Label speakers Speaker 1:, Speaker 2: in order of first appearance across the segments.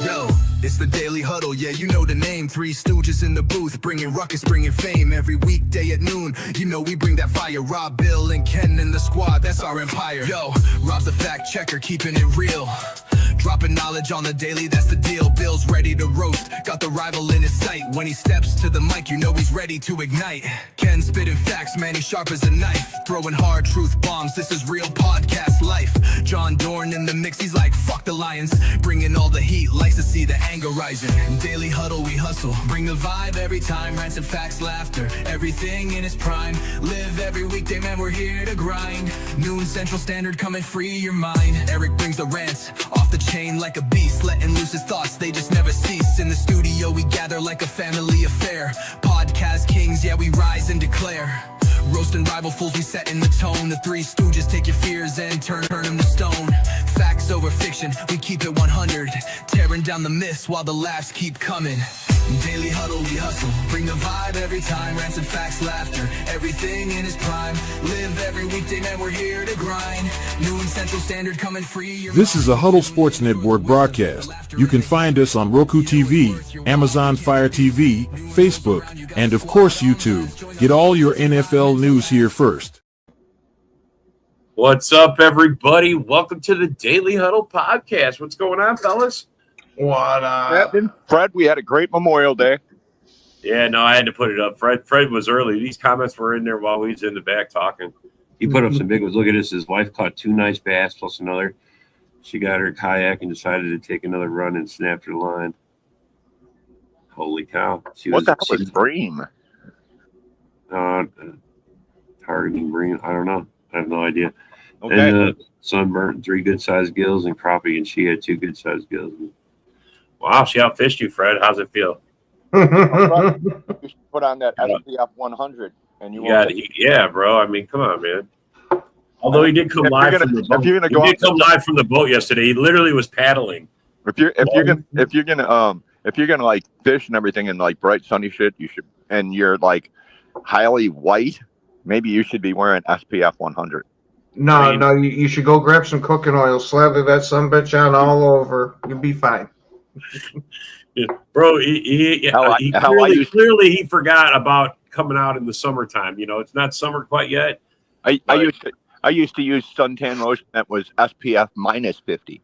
Speaker 1: Yo, it's the Daily Huddle, yeah, you know the name. Three stooges in the booth, bringing ruckus, bringing fame. Every weekday at noon, you know we bring that fire. Rob, Bill, and Ken in the squad, that's our empire. Yo, Rob's the fact checker, keeping it real. Dropping knowledge on the daily, that's the deal. Bill's ready to roast, got the rival in his sight. When he steps to the mic, you know he's ready to ignite. Ken spitting facts, man, he's sharp as a knife. Throwing hard truth bombs, this is real podcast life. John Dorn in the mix, he's like, fuck the Lions. Bringing all the heat, likes to see the anger rising. Daily Huddle, we hustle, bring the vibe every time. Rants and facts, laughter, everything in its prime. Live every weekday, man, we're here to grind. Noon Central Standard, come and free your mind. Eric brings the rants, off the chain like a beast, letting loose his thoughts, they just never cease. In the studio we gather like a family affair. Podcast kings, yeah, we rise and declare. Roasting rival fools, we setting the tone. The Three Stooges take your fears and turn them to stone. Facts over fiction, we keep it 100. Tearing down the myths while the laughs keep coming. Daily Huddle, we hustle, bring the vibe every time. Rants and facts, laughter, everything in its prime. Live every weekday, man, we're here to grind. Noon Central Standard, come and free your
Speaker 2: This is a Huddle Sports Network broadcast. You can find us on Roku TV, Amazon Fire TV, Facebook, and of course YouTube. Get all your NFL news here first.
Speaker 3: What's up, everybody? Welcome to the Daily Huddle podcast. What's going on, fellas?
Speaker 4: What Fred, we had a great Memorial Day.
Speaker 3: Yeah, no, I had to put it up. Fred was early. These comments were in there while we was in the back talking. He put up some big ones. Look at this. His wife caught 2 nice bass plus another. She got her kayak and decided to take another run and snapped her line. Holy cow.
Speaker 4: What the hell is bream?
Speaker 3: Targeting bream. I don't know. I have no idea.
Speaker 4: Okay.
Speaker 3: And sunburnt, 3 good-sized gills, and crappie, and she had 2 good-sized gills. Wow, she outfished you, Fred. How's it feel?
Speaker 4: You should put on that SPF 100, and
Speaker 3: yeah, bro. I mean, come on, man. Although he did come live from the boat. He did come live from the boat yesterday. He literally was paddling.
Speaker 4: If you're gonna like fish and everything and like bright sunny shit, you should. And you're like highly white. Maybe you should be wearing SPF 100.
Speaker 5: No, you should go grab some cooking oil, slather that sumbitch on all over. You'll be fine.
Speaker 3: Yeah, bro, he clearly he forgot about coming out in the summertime. You know, it's not summer quite yet.
Speaker 4: I used to use suntan lotion that was SPF minus 50.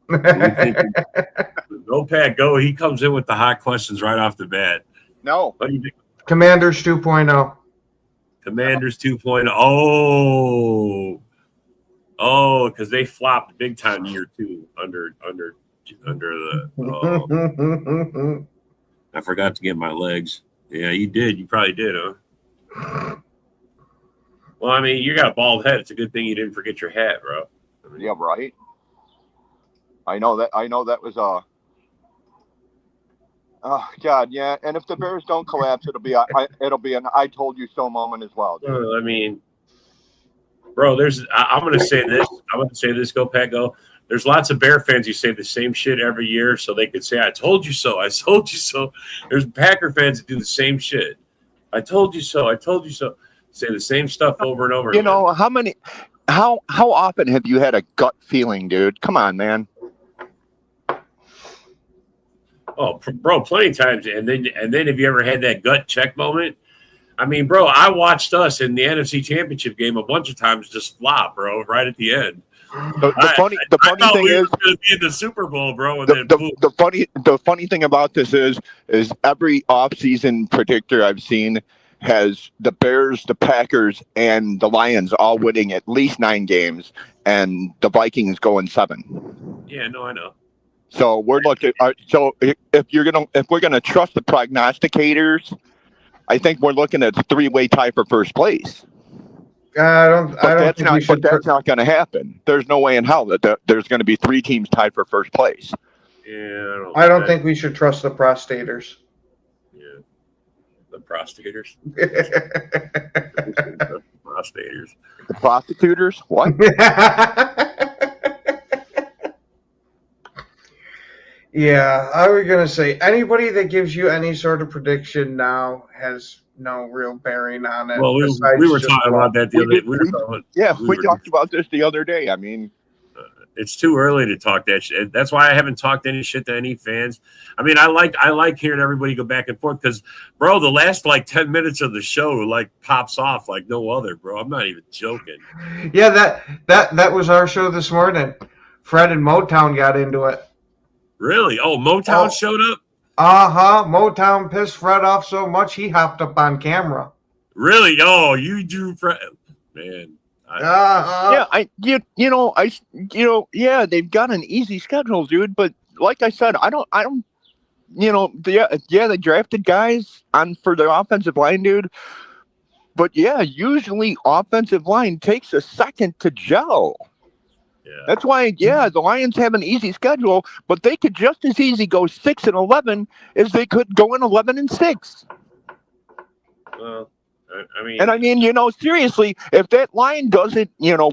Speaker 3: Go Pat, go. He comes in with the hot questions right off the bat.
Speaker 4: No.
Speaker 3: What do you think?
Speaker 5: Commanders 2.0.
Speaker 3: Commanders 2.0. Oh, because they flopped big time year 2 under the. I forgot to get my legs. Yeah, you did. You probably did, huh? Well, I mean, you got a bald head. It's a good thing you didn't forget your hat, bro.
Speaker 4: Yeah, right. I know that was oh God, yeah. And if the Bears don't collapse, it'll be an I told you so moment as well.
Speaker 3: I mean, bro, I'm gonna say this. Go Pat, go. There's lots of Bear fans who say the same shit every year, so they could say, "I told you so. I told you so." There's Packer fans that do the same shit. I told you so. I told you so. Say the same stuff over and over.
Speaker 4: You know how often have you had a gut feeling, dude? Come on, man.
Speaker 3: Oh, bro, plenty of times. And then have you ever had that gut check moment? I mean, bro, I watched us in the NFC Championship game a bunch of times just flop, bro, right at the end.
Speaker 4: The funny thing is,
Speaker 3: going to be in the Super Bowl, bro. And
Speaker 4: the funny thing about this is every offseason predictor I've seen has the Bears, the Packers, and the Lions all winning at least 9 games, and the Vikings going 7.
Speaker 3: Yeah, no, I know.
Speaker 4: So we're looking. So if we're gonna trust the prognosticators, I think we're looking at a 3-way tie for first place. That's not going to happen. There's no way in hell that there's going to be 3 teams tied for first place.
Speaker 3: Yeah,
Speaker 5: I don't think we should trust the prostators.
Speaker 3: Yeah, the prostators.
Speaker 4: The prosecutors? What?
Speaker 5: Yeah, I was going to say, anybody that gives you any sort of prediction now has no real bearing on it.
Speaker 3: Well, we were talking about that the other day.
Speaker 4: We talked about this the other day. I mean,
Speaker 3: It's too early to talk that shit. That's why I haven't talked any shit to any fans. I mean, I like hearing everybody go back and forth because, bro, the last like 10 minutes of the show like pops off like no other, bro. I'm not even joking.
Speaker 5: Yeah, that was our show this morning. Fred and Motown got into it.
Speaker 3: Really? Oh, Motown showed up?
Speaker 5: Motown pissed Fred off so much he hopped up on camera.
Speaker 3: Really? Oh, you drew Fred, man.
Speaker 4: They've got an easy schedule, dude. But like I said, I don't, they drafted guys for the offensive line, dude. But yeah, usually offensive line takes a second to gel.
Speaker 3: Yeah.
Speaker 4: That's why, the Lions have an easy schedule, but they could just as easy go 6-11 as they could go in 11-6.
Speaker 3: Well,
Speaker 4: I mean, seriously, if that line doesn't,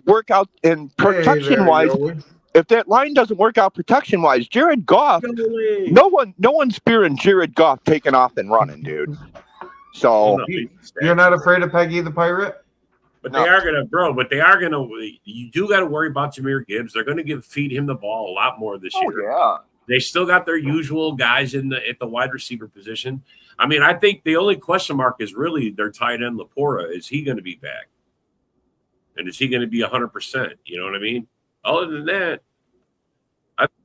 Speaker 4: work out in protection-wise, if that line doesn't work out protection-wise, Jared Goff, no one's fearing Jared Goff taking off and running, dude. So
Speaker 5: you're not afraid of Peggy the Pirate?
Speaker 3: But they are gonna, bro. But they are gonna. You do got to worry about Jahmyr Gibbs. They're gonna feed him the ball a lot more this year.
Speaker 4: Yeah.
Speaker 3: They still got their usual guys at the wide receiver position. I mean, I think the only question mark is really their tight end Lapora. Is he going to be back? And is he going to be 100%? You know what I mean? Other than that,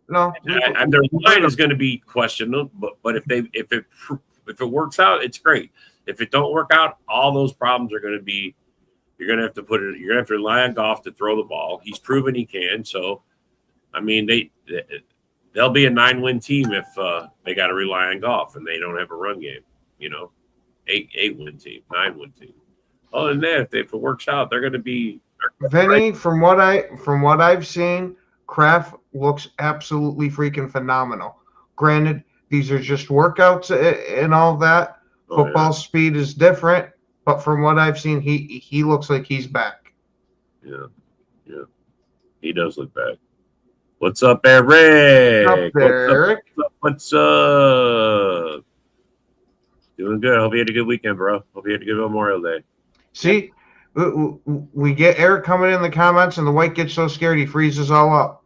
Speaker 3: their line is going to be questionable. But if it works out, it's great. If it don't work out, all those problems are going to be. You're going to have to you're going to have to rely on Goff to throw the ball. He's proven he can. So, I mean, they'll be a 9-win team if they got to rely on Goff and they don't have a run game. 8-win team, 9-win team. Other than that, if it works out, they're going to be.
Speaker 5: Vinny, from what I've seen, Kraft looks absolutely freaking phenomenal. Granted, these are just workouts and all that. Football speed is different, but from what I've seen, he looks like he's back.
Speaker 3: Yeah, he does look back. What's up, Eric?
Speaker 5: What's up, Eric?
Speaker 3: What's up? Doing good. Hope you had a good weekend, bro. Hope you had a good Memorial Day. See,
Speaker 5: we get Eric coming in the comments, and the white gets so scared he freezes all up.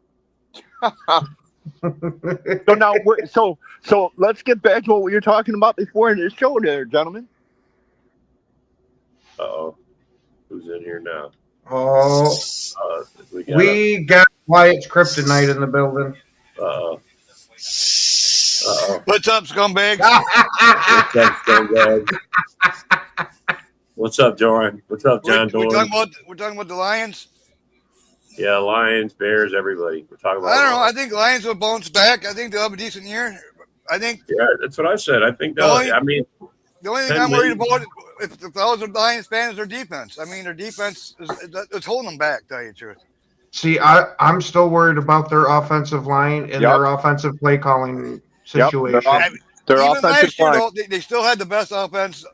Speaker 4: So now, so let's get back to what we were talking about before in this show, there, gentlemen.
Speaker 3: Uh-oh. Who's in here now?
Speaker 5: Oh, we got Wyatt's Kryptonite in the building.
Speaker 3: Uh-oh.
Speaker 6: What's up, scumbags?
Speaker 3: What's up, scumbags? What's up, Doran? What's up, John Doran?
Speaker 6: We're talking about the Lions?
Speaker 3: Yeah, Lions, Bears, everybody. We're talking about.
Speaker 6: I don't know. I think Lions will bounce back. I think they'll have a decent year. I think.
Speaker 3: Yeah, that's what I said. I think they'll.
Speaker 6: The only thing I'm worried about, if I was a Lions fan, is their defense. I mean, their defense is holding them back, to tell you the truth.
Speaker 5: See, I'm still worried about their offensive line and their offensive play calling situation.
Speaker 4: Their
Speaker 6: even
Speaker 4: offensive
Speaker 6: last year,
Speaker 4: line.
Speaker 6: though, they still had the best offense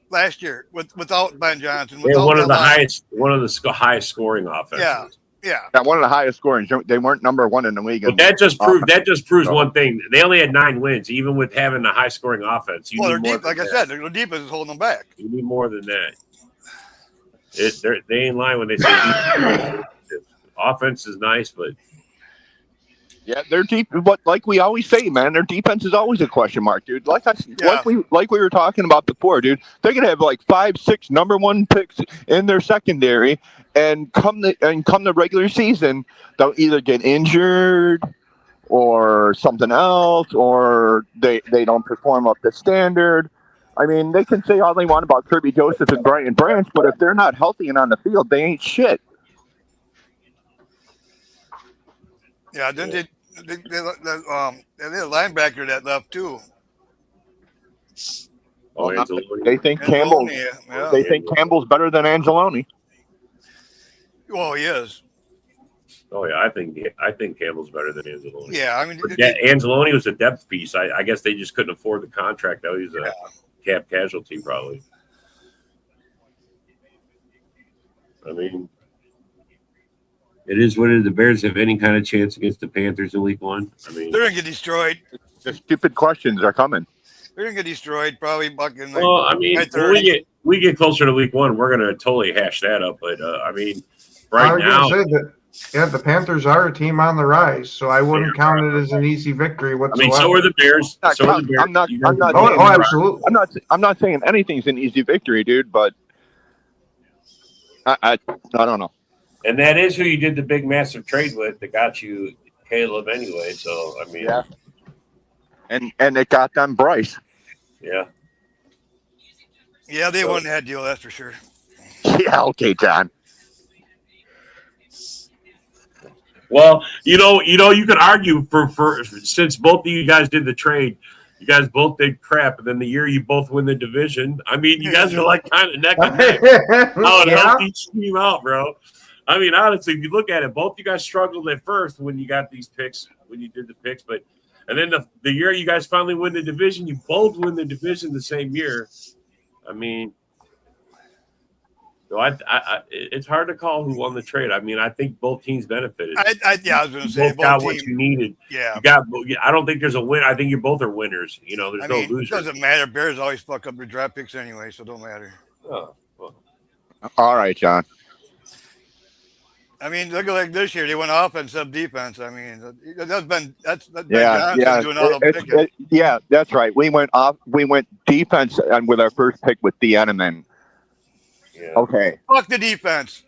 Speaker 6: last year without Ben Johnson.
Speaker 3: They're one of the highest scoring offenses.
Speaker 6: Yeah,
Speaker 4: one of the highest scoring. They weren't number one in the league.
Speaker 3: But that just proves one thing. They only had 9 wins, even with having a high scoring offense.
Speaker 6: I said, their defense is holding them back.
Speaker 3: You need more than that. They ain't lying when they say defense. Offense is nice, but
Speaker 4: their deep. But like we always say, man, their defense is always a question mark, dude. Like we were talking about before, dude. They're gonna have like 5-6 number 1 picks in their secondary, and come the regular season, they'll either get injured or something else, or they don't perform up to standard. I mean, they can say all they want about Kirby Joseph and Brian Branch, but if they're not healthy and on the field, they ain't shit.
Speaker 6: Yeah, then they had a linebacker that left too.
Speaker 4: They think Campbell. They think Campbell's better than Anzalone.
Speaker 6: Well, he is.
Speaker 3: Oh yeah, I think Campbell's better than Anzalone.
Speaker 6: Yeah, I mean,
Speaker 3: Anzalone was a depth piece. I guess they just couldn't afford the contract. Though he's a cap casualty, probably. I mean, it is what it is. The Bears have any kind of chance against the Panthers in Week 1? I mean,
Speaker 6: they're gonna get destroyed.
Speaker 4: The stupid questions are coming.
Speaker 6: They're gonna get destroyed, probably bucking.
Speaker 3: Well, I mean, when we get closer to Week 1, we're gonna totally hash that up. But I mean, right now,
Speaker 5: Yeah, the Panthers are a team on the rise, so I wouldn't count it as an easy victory
Speaker 3: I
Speaker 5: whatsoever.
Speaker 3: mean, so are the Bears. So are the Bears.
Speaker 4: I'm not
Speaker 5: Oh, absolutely.
Speaker 4: I'm not saying anything's an easy victory, dude, but I don't know.
Speaker 3: And that is who you did the big massive trade with that got you Caleb anyway. So I mean,
Speaker 4: yeah. And it got them Bryce.
Speaker 3: Yeah.
Speaker 6: Yeah, they won that deal, that's for sure.
Speaker 4: Yeah, okay, John.
Speaker 3: Well, you could argue for since both of you guys did the trade, you guys both did crap, and then the year you both win the division. I mean, you guys are like kind of neck and neck. How it helped each team out, bro. I mean, honestly, if you look at it, both you guys struggled at first when you got these picks, when you did the picks, and then the year you guys finally win the division, you both win the division the same year. I mean, so it's hard to call who won the trade. I mean, I think both teams benefited.
Speaker 6: I was going to say
Speaker 3: both got what you needed.
Speaker 6: Yeah,
Speaker 3: you got. I don't think there's a win. I think you both are winners. There's no losers.
Speaker 6: It doesn't matter. Bears always fuck up their draft picks anyway, so it don't matter.
Speaker 3: Oh, well.
Speaker 4: All right, John.
Speaker 6: I mean, look at like this year. They went offense, sub defense. I mean, that's Ben
Speaker 4: yeah,
Speaker 6: doing all the
Speaker 4: yeah, that's right. We went defense and with our first pick with the Eneman.
Speaker 3: Yeah.
Speaker 6: Okay. Fuck the defense.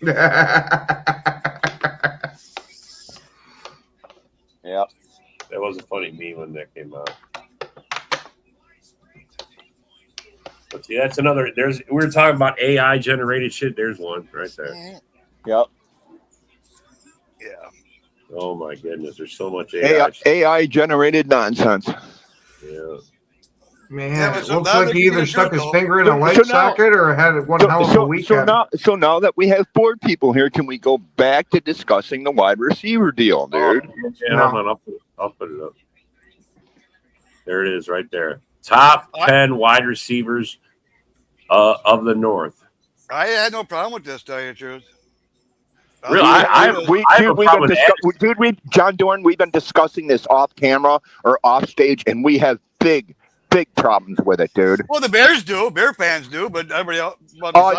Speaker 4: Yeah.
Speaker 3: That was a funny meme when that came out. But see, that's another. We were talking about AI generated shit. There's one right there.
Speaker 4: Yep.
Speaker 6: Yeah.
Speaker 3: Oh my goodness, there's so much AI.
Speaker 4: AI generated nonsense.
Speaker 3: Yeah.
Speaker 5: Man, it looks like he either stuck his finger in a light socket or had one hell of a weekend.
Speaker 4: So now that we have 4 people here, can we go back to discussing the wide receiver deal, dude?
Speaker 3: Yeah, no. I'll put it up. There it is, right there. Top 10 wide receivers of the North.
Speaker 6: I had no problem with this, to tell you the truth.
Speaker 3: Really,
Speaker 4: John Dorn, we've been discussing this off camera or off stage, and we have big problems with it, dude.
Speaker 6: Well, the Bears do, Bear fans do, but everybody else.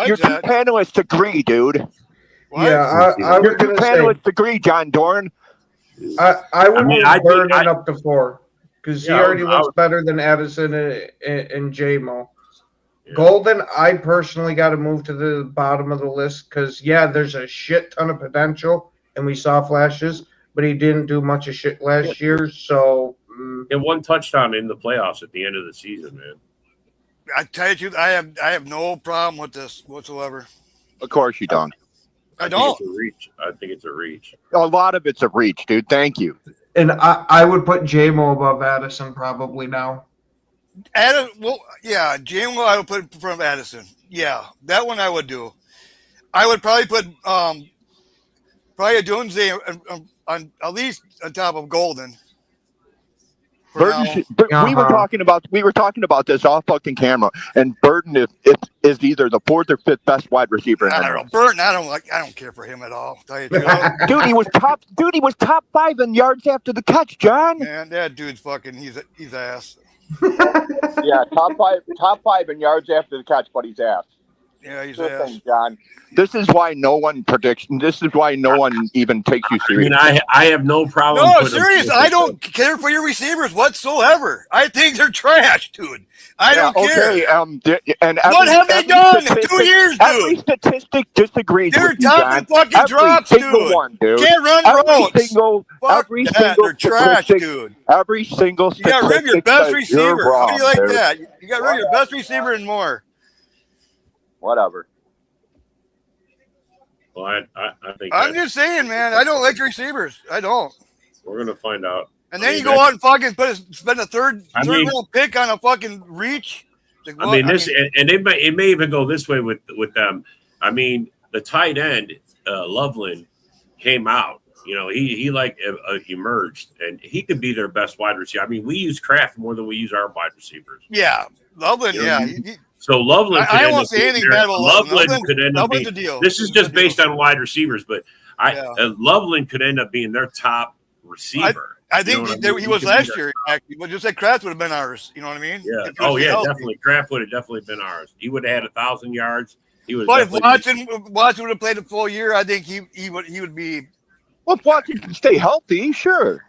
Speaker 4: Your two panelists agree, dude.
Speaker 6: What?
Speaker 5: Yeah, I was going to say.
Speaker 4: Your panelists agree, John Dorn.
Speaker 5: I would move Vernon up to 4 because he already looks better than Addison and J-Mo. Yeah. Golden, I personally got to move to the bottom of the list because, there's a shit ton of potential, and we saw flashes, but he didn't do much of shit last year, so...
Speaker 3: And 1 touchdown in the playoffs at the end of the season, man.
Speaker 6: I tell you, I have no problem with this whatsoever.
Speaker 4: Of course you don't.
Speaker 6: I don't.
Speaker 3: I think it's a reach.
Speaker 4: A lot of it's a reach, dude. Thank you.
Speaker 5: And I would put J-Mo above Addison probably now.
Speaker 6: J-Mo I would put in front of Addison. Yeah, that one I would do. I would probably put probably a Dunze on at least on top of Golden.
Speaker 4: Burton, we were talking about this off fucking camera, and Burton is either the 4th or 5th best wide receiver.
Speaker 6: I don't know. Burton, I don't care for him at all. Tell you the truth.
Speaker 4: Dude, he was top 5 in yards after the catch, John.
Speaker 6: Man, that dude's fucking. He's ass.
Speaker 4: Yeah, top five in yards after the catch, but he's ass.
Speaker 6: Yeah, he's ass.
Speaker 4: John. This is why no one predicts. This is why no one even takes you serious.
Speaker 3: I mean, I have no problem.
Speaker 6: No, serious. I don't care for your receivers whatsoever. I think they're trash, dude. I don't care.
Speaker 4: And
Speaker 6: what have they done in 2 years, dude?
Speaker 4: Every statistic disagrees.
Speaker 6: They're top in fucking drops, dude.
Speaker 4: Dude.
Speaker 6: Can't run routes.
Speaker 4: Every single
Speaker 6: they're trash, dude.
Speaker 4: Every single
Speaker 6: statistic. You got rid of your best receiver.
Speaker 4: Wrong,
Speaker 6: how do you like
Speaker 4: dude.
Speaker 6: that? You got rid of your best receiver and more.
Speaker 4: Whatever.
Speaker 3: Well, I think
Speaker 6: I'm just saying, man. I don't like receivers. I don't.
Speaker 3: We're gonna find out.
Speaker 6: And then you go out and fucking spend a third round pick on a fucking reach. Like,
Speaker 3: it may even go this way with them. I mean, the tight end Loveland came out. He emerged, and he could be their best wide receiver. I mean, we use Kraft more than we use our wide receivers.
Speaker 6: Yeah, Loveland. Yeah.
Speaker 3: So Loveland.
Speaker 6: I won't say anything bad about
Speaker 3: Loveland. Could end up being. This is just based on wide receivers, but Loveland could end up being their top receiver.
Speaker 6: I think he was last year, actually, but just like Kraft would have been ours. You know what I mean?
Speaker 3: Yeah. Oh yeah, definitely. Kraft would have definitely been ours. He would have had 1,000 yards. He was.
Speaker 6: But if Watson would have played a full year, I think he would be.
Speaker 4: Well, if Watson can stay healthy, sure.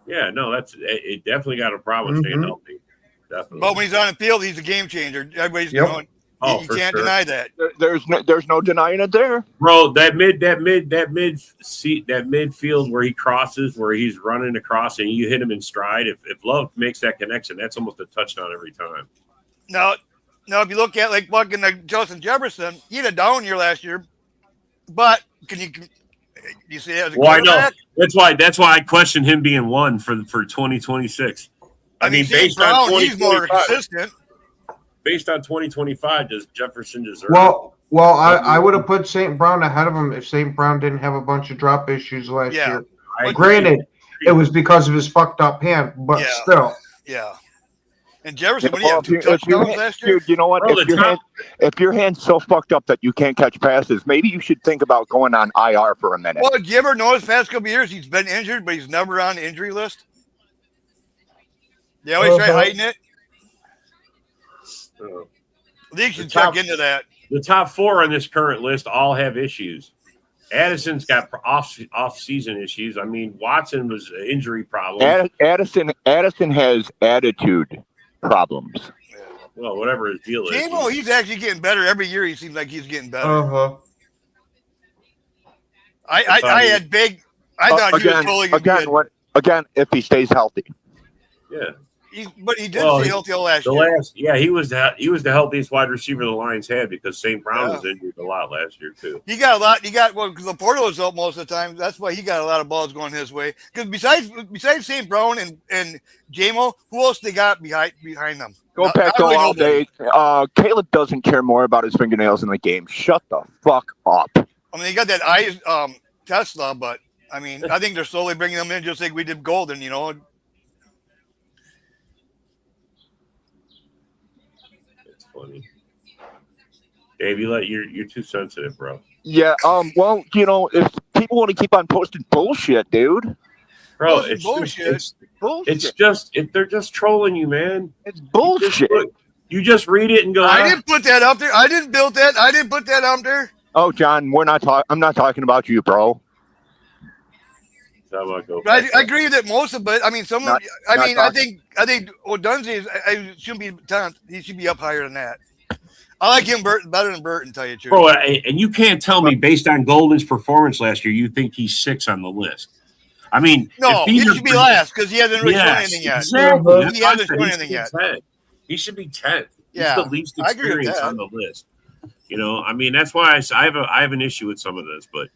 Speaker 3: Yeah, no, it. Definitely got a problem staying healthy. Definitely.
Speaker 6: But when he's on the field, he's a game changer. Everybody's going.
Speaker 3: Oh,
Speaker 6: you can't deny that.
Speaker 4: There's no denying it there,
Speaker 3: bro. That midfield where he crosses, where he's running across, and you hit him in stride. If Love makes that connection, that's almost a touchdown every time.
Speaker 6: Now, if you look at like Justin Jefferson, he had a down year last year, but can you see it as a quarterback?
Speaker 3: I know. That's why I question him being one for 2026.
Speaker 6: I mean, based on he's more consistent.
Speaker 3: Based on 2025, does Jefferson deserve?
Speaker 5: Well, I would have put St. Brown ahead of him if St. Brown didn't have a bunch of drop issues last year. Granted, it was because of his fucked up hand, but still.
Speaker 6: Yeah. And Jefferson, when he had 2 touchdowns last year,
Speaker 4: dude, you know what? If your hand's so fucked up that you can't catch passes, maybe you should think about going on IR for a minute.
Speaker 6: Well, did you ever notice past couple of years he's been injured, but he's never on the injury list? They always try hiding it. League should check into that.
Speaker 3: The top 4 on this current list all have issues. Addison's got off-season issues. I mean, Watson was an injury problem.
Speaker 4: Addison has attitude problems.
Speaker 3: Well, whatever his deal is.
Speaker 6: Jamo, he's actually getting better every year. He seems like he's getting better. I thought he was totally good.
Speaker 4: Again, if he stays healthy.
Speaker 3: Yeah.
Speaker 6: But he didn't stay healthy last year.
Speaker 3: He was the healthiest wide receiver the Lions had because St. Brown was injured a lot last year too.
Speaker 6: He got a lot. Because Laporta was out most of the time. That's why he got a lot of balls going his way. Because besides St. Brown and Jamo, who else they got behind them?
Speaker 4: Go all day. Caleb doesn't care more about his fingernails in the game. Shut the fuck up.
Speaker 6: I mean, they got that eye Tesla, but I mean, I think they're slowly bringing them in just like we did Golden, you know.
Speaker 3: Funny. Dave, you're too sensitive, bro.
Speaker 4: Yeah. Well, you know, if people want to keep on posting bullshit, dude.
Speaker 3: Bro, it's bullshit. They're just trolling you, man.
Speaker 4: It's bullshit.
Speaker 3: You just read it and go.
Speaker 6: I didn't put that up there. I didn't build that. I didn't put that up there.
Speaker 4: Oh, John, I'm not talking about you, bro.
Speaker 6: I agree with it most of it. I mean, I think Odunze shouldn't be 10th. He should be up higher than that. I like him better than Burton, tell you the truth.
Speaker 3: Bro, and you can't tell me based on Golden's performance last year, you think he's 6 on the list. I mean,
Speaker 6: no, he should be last because he hasn't really shown anything yet.
Speaker 3: Exactly.
Speaker 6: He hasn't shown anything yet.
Speaker 3: He should be 10th.
Speaker 6: Yeah,
Speaker 3: he's the least experienced on the list. You know, I mean, that's why I have an issue with some of this, but.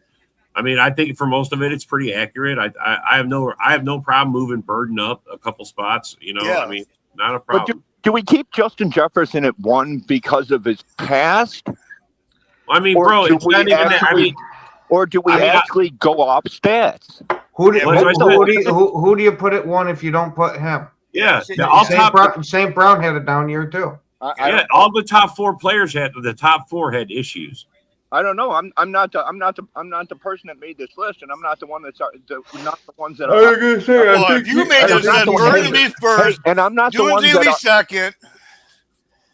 Speaker 3: I mean, I think for most of it, it's pretty accurate. I have no problem moving Burden up a couple spots. You know, I mean, not a problem.
Speaker 4: But do we keep Justin Jefferson at 1 because of his past?
Speaker 3: I mean, bro, it's not even that. I mean,
Speaker 4: or do we actually go off stats?
Speaker 5: Who do you put at 1 if you don't put him?
Speaker 3: Yeah,
Speaker 5: St. Brown had a down year too.
Speaker 3: All the top 4 players had issues.
Speaker 4: I don't know. I'm not the person that made this list, and I'm not the one that's not the ones that.
Speaker 5: I was gonna say.
Speaker 6: If you made this list, Burton be first,
Speaker 4: and I'm not the one that
Speaker 6: second.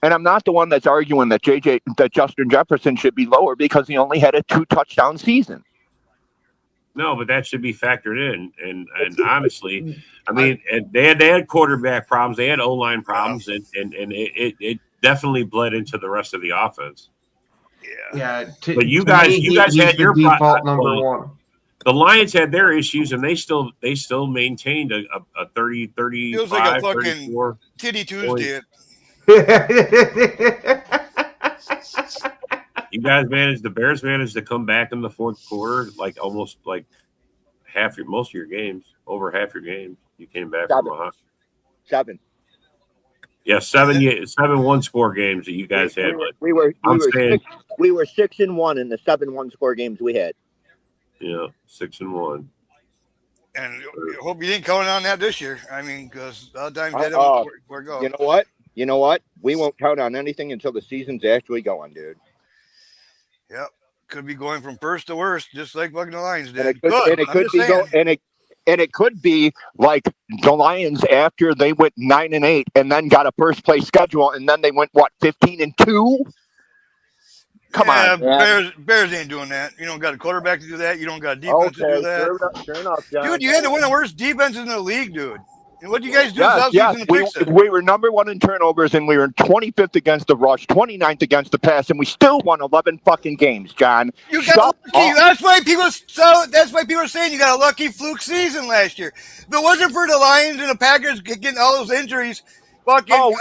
Speaker 4: And I'm not the one that's arguing that Justin Jefferson should be lower because he only had a 2 touchdown season.
Speaker 3: No, but that should be factored in. And honestly, I mean, they had quarterback problems, they had O-line problems, and it definitely bled into the rest of the offense.
Speaker 5: Yeah,
Speaker 3: but you guys had your
Speaker 5: default number 1.
Speaker 3: The Lions had their issues, and they still maintained a 30, 35,
Speaker 6: it was like a fucking
Speaker 3: 34
Speaker 6: Titty Tuesday.
Speaker 3: You guys the Bears managed to come back in the fourth quarter, like almost like most of your games, over half your games. You came back from a
Speaker 4: 7.
Speaker 3: Yeah, 7 1-score games that you guys had. But
Speaker 4: we were 6-1 in the 7 1-score games we had.
Speaker 3: Yeah, 6-1.
Speaker 6: And I hope you didn't count on that this year. I mean, because all the time we're going.
Speaker 4: You know what? We won't count on anything until the season's actually going, dude.
Speaker 6: Yep, could be going from first to worst, just like fucking the Lions did.
Speaker 4: And it could be like the Lions after they went 9-8 and then got a first place schedule, and then they went 15-2. Come on, man.
Speaker 6: Bears ain't doing that. You don't got a quarterback to do that. You don't got a defense to do that.
Speaker 4: Sure enough, John.
Speaker 6: Dude, you had to win the worst defenses in the league, dude. And what do you guys do?
Speaker 4: Yes. We were number 1 in turnovers, and we were 25th against the rush, 29th against the pass, and we still won 11 fucking games, John.
Speaker 6: You got lucky. That's why people are saying you got a lucky fluke season last year. If it wasn't for the Lions and the Packers getting all those injuries, fucking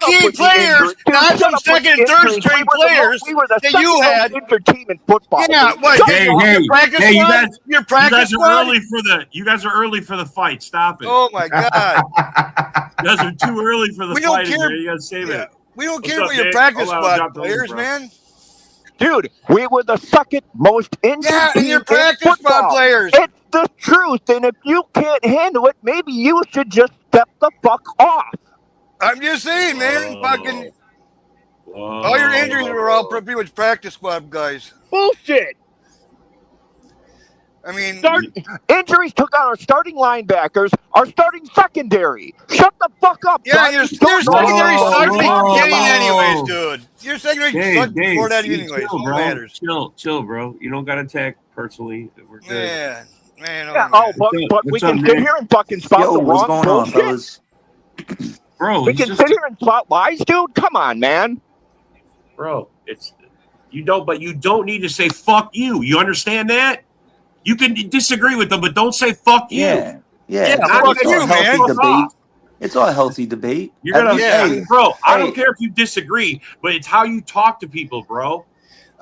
Speaker 6: key players, not some second and third string players that you had.
Speaker 4: Injured team in football.
Speaker 6: Yeah, what? Your practice squad?
Speaker 3: You guys are early for the fight. Stop it.
Speaker 6: Oh my God.
Speaker 3: You guys are too early for the fight. You gotta save it.
Speaker 6: We don't care about your practice squad players, man.
Speaker 4: Dude, we were the second most injured
Speaker 6: and your practice squad players.
Speaker 4: It's the truth, and if you can't handle it, maybe you should just step the fuck off.
Speaker 6: I'm just saying, man. Fucking all your injuries were all pretty much practice squad guys.
Speaker 4: Bullshit.
Speaker 6: I mean,
Speaker 4: injuries took out our starting linebackers, our starting secondary. Shut the fuck up.
Speaker 6: Yeah, your secondary sucks before getting anyways, dude. Your secondary sucks before that anyways.
Speaker 3: Chill, bro. Chill, bro. You don't got to attack personally. We're good.
Speaker 6: Yeah, man.
Speaker 4: But we can sit here and fucking spout the wrong bullshit.
Speaker 3: Bro,
Speaker 4: we can sit here and spout lies, dude. Come on, man.
Speaker 3: Bro, you don't need to say fuck you. You understand that? You can disagree with them, but don't say fuck you.
Speaker 7: Yeah,
Speaker 6: fuck you, man.
Speaker 7: Debate. It's all a healthy debate.
Speaker 3: You're gonna, bro. I don't care if you disagree, but it's how you talk to people, bro.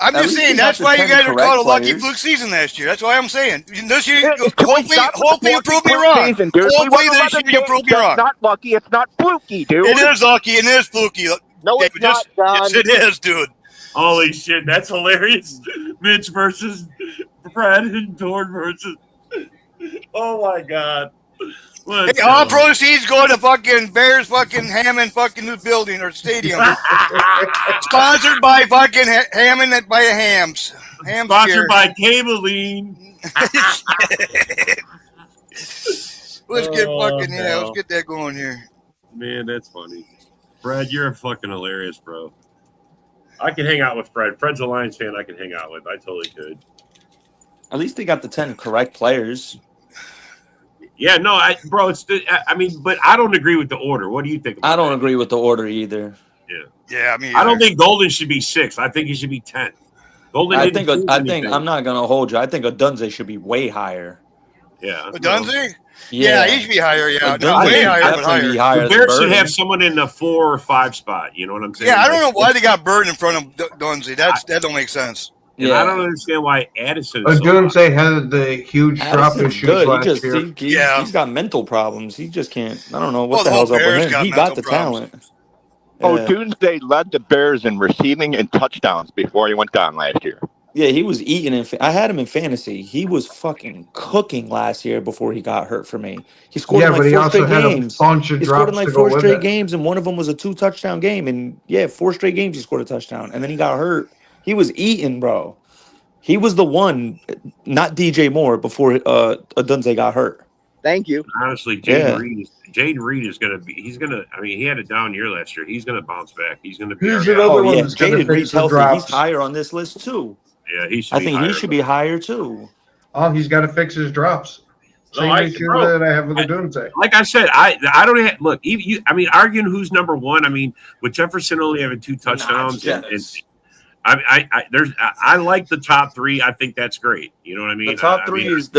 Speaker 6: I'm just saying that's why you guys are called a lucky fluke season last year. That's why I'm saying this year. Hopefully you prove me wrong. Hopefully this year you prove me wrong.
Speaker 4: It's not lucky. It's not fluky, dude.
Speaker 6: It is lucky and it is fluky.
Speaker 4: No, it's not, John.
Speaker 6: Yes, it is, dude.
Speaker 3: Holy shit, that's hilarious. Mitch versus Brad and Dorn versus. Oh my God.
Speaker 6: Hey, all proceeds go to fucking Bears fucking Hammond fucking new building or stadium. Sponsored by fucking Hammond by the Hams.
Speaker 3: Sponsored by Cableine.
Speaker 6: Let's get that going here.
Speaker 3: Man, that's funny. Fred, you're fucking hilarious, bro. I can hang out with Fred. Fred's a Lions fan I can hang out with. I totally could.
Speaker 7: At least they got the 10 correct players.
Speaker 3: Yeah, no, but I don't agree with the order. What do you think about
Speaker 7: I don't agree with the order either.
Speaker 3: Yeah. I don't think Golden should be 6. I think he should be 10.
Speaker 7: I think I'm not gonna hold you. I think Odunze should be way higher.
Speaker 3: Yeah.
Speaker 6: Odunze? Yeah, he should be higher. Yeah,
Speaker 7: way higher. But higher.
Speaker 3: The Bears should have someone in the 4 or 5 spot. You know what I'm saying?
Speaker 6: Yeah, I don't know why they got Bird in front of Odunze. That don't make sense.
Speaker 3: Yeah, I don't understand why Addison.
Speaker 5: Odunze had the huge drop issues last year.
Speaker 7: He's got mental problems. He just can't. I don't know what the hell's up with him. He got the talent.
Speaker 4: Odunze led the Bears in receiving and touchdowns before he went down last year.
Speaker 7: Yeah, he was eating. I had him in fantasy. He was fucking cooking last year before he got hurt for me. He scored in like 4 straight games. He scored in like 4 straight games, and one of them was a 2-touchdown game. And 4 straight games he scored a touchdown, and then he got hurt. He was eating, bro. He was the one, not DJ Moore, before Odunze got hurt.
Speaker 4: Thank you.
Speaker 3: Honestly, Jaden Reed is going to be. He's going to. I mean, he had a down year last year. He's going to bounce back. He's going to be.
Speaker 7: Jaden Reed's healthy. He's higher on this list too.
Speaker 3: Yeah, he should.
Speaker 7: I think he should be higher too.
Speaker 5: Oh, he's got to fix his drops. Same issue that I have with Odunze.
Speaker 3: Like I said, I don't have, look. Arguing who's number 1. I mean, with Jefferson only having 2 touchdowns, I like the top 3. I think that's great. You know what I mean?
Speaker 7: The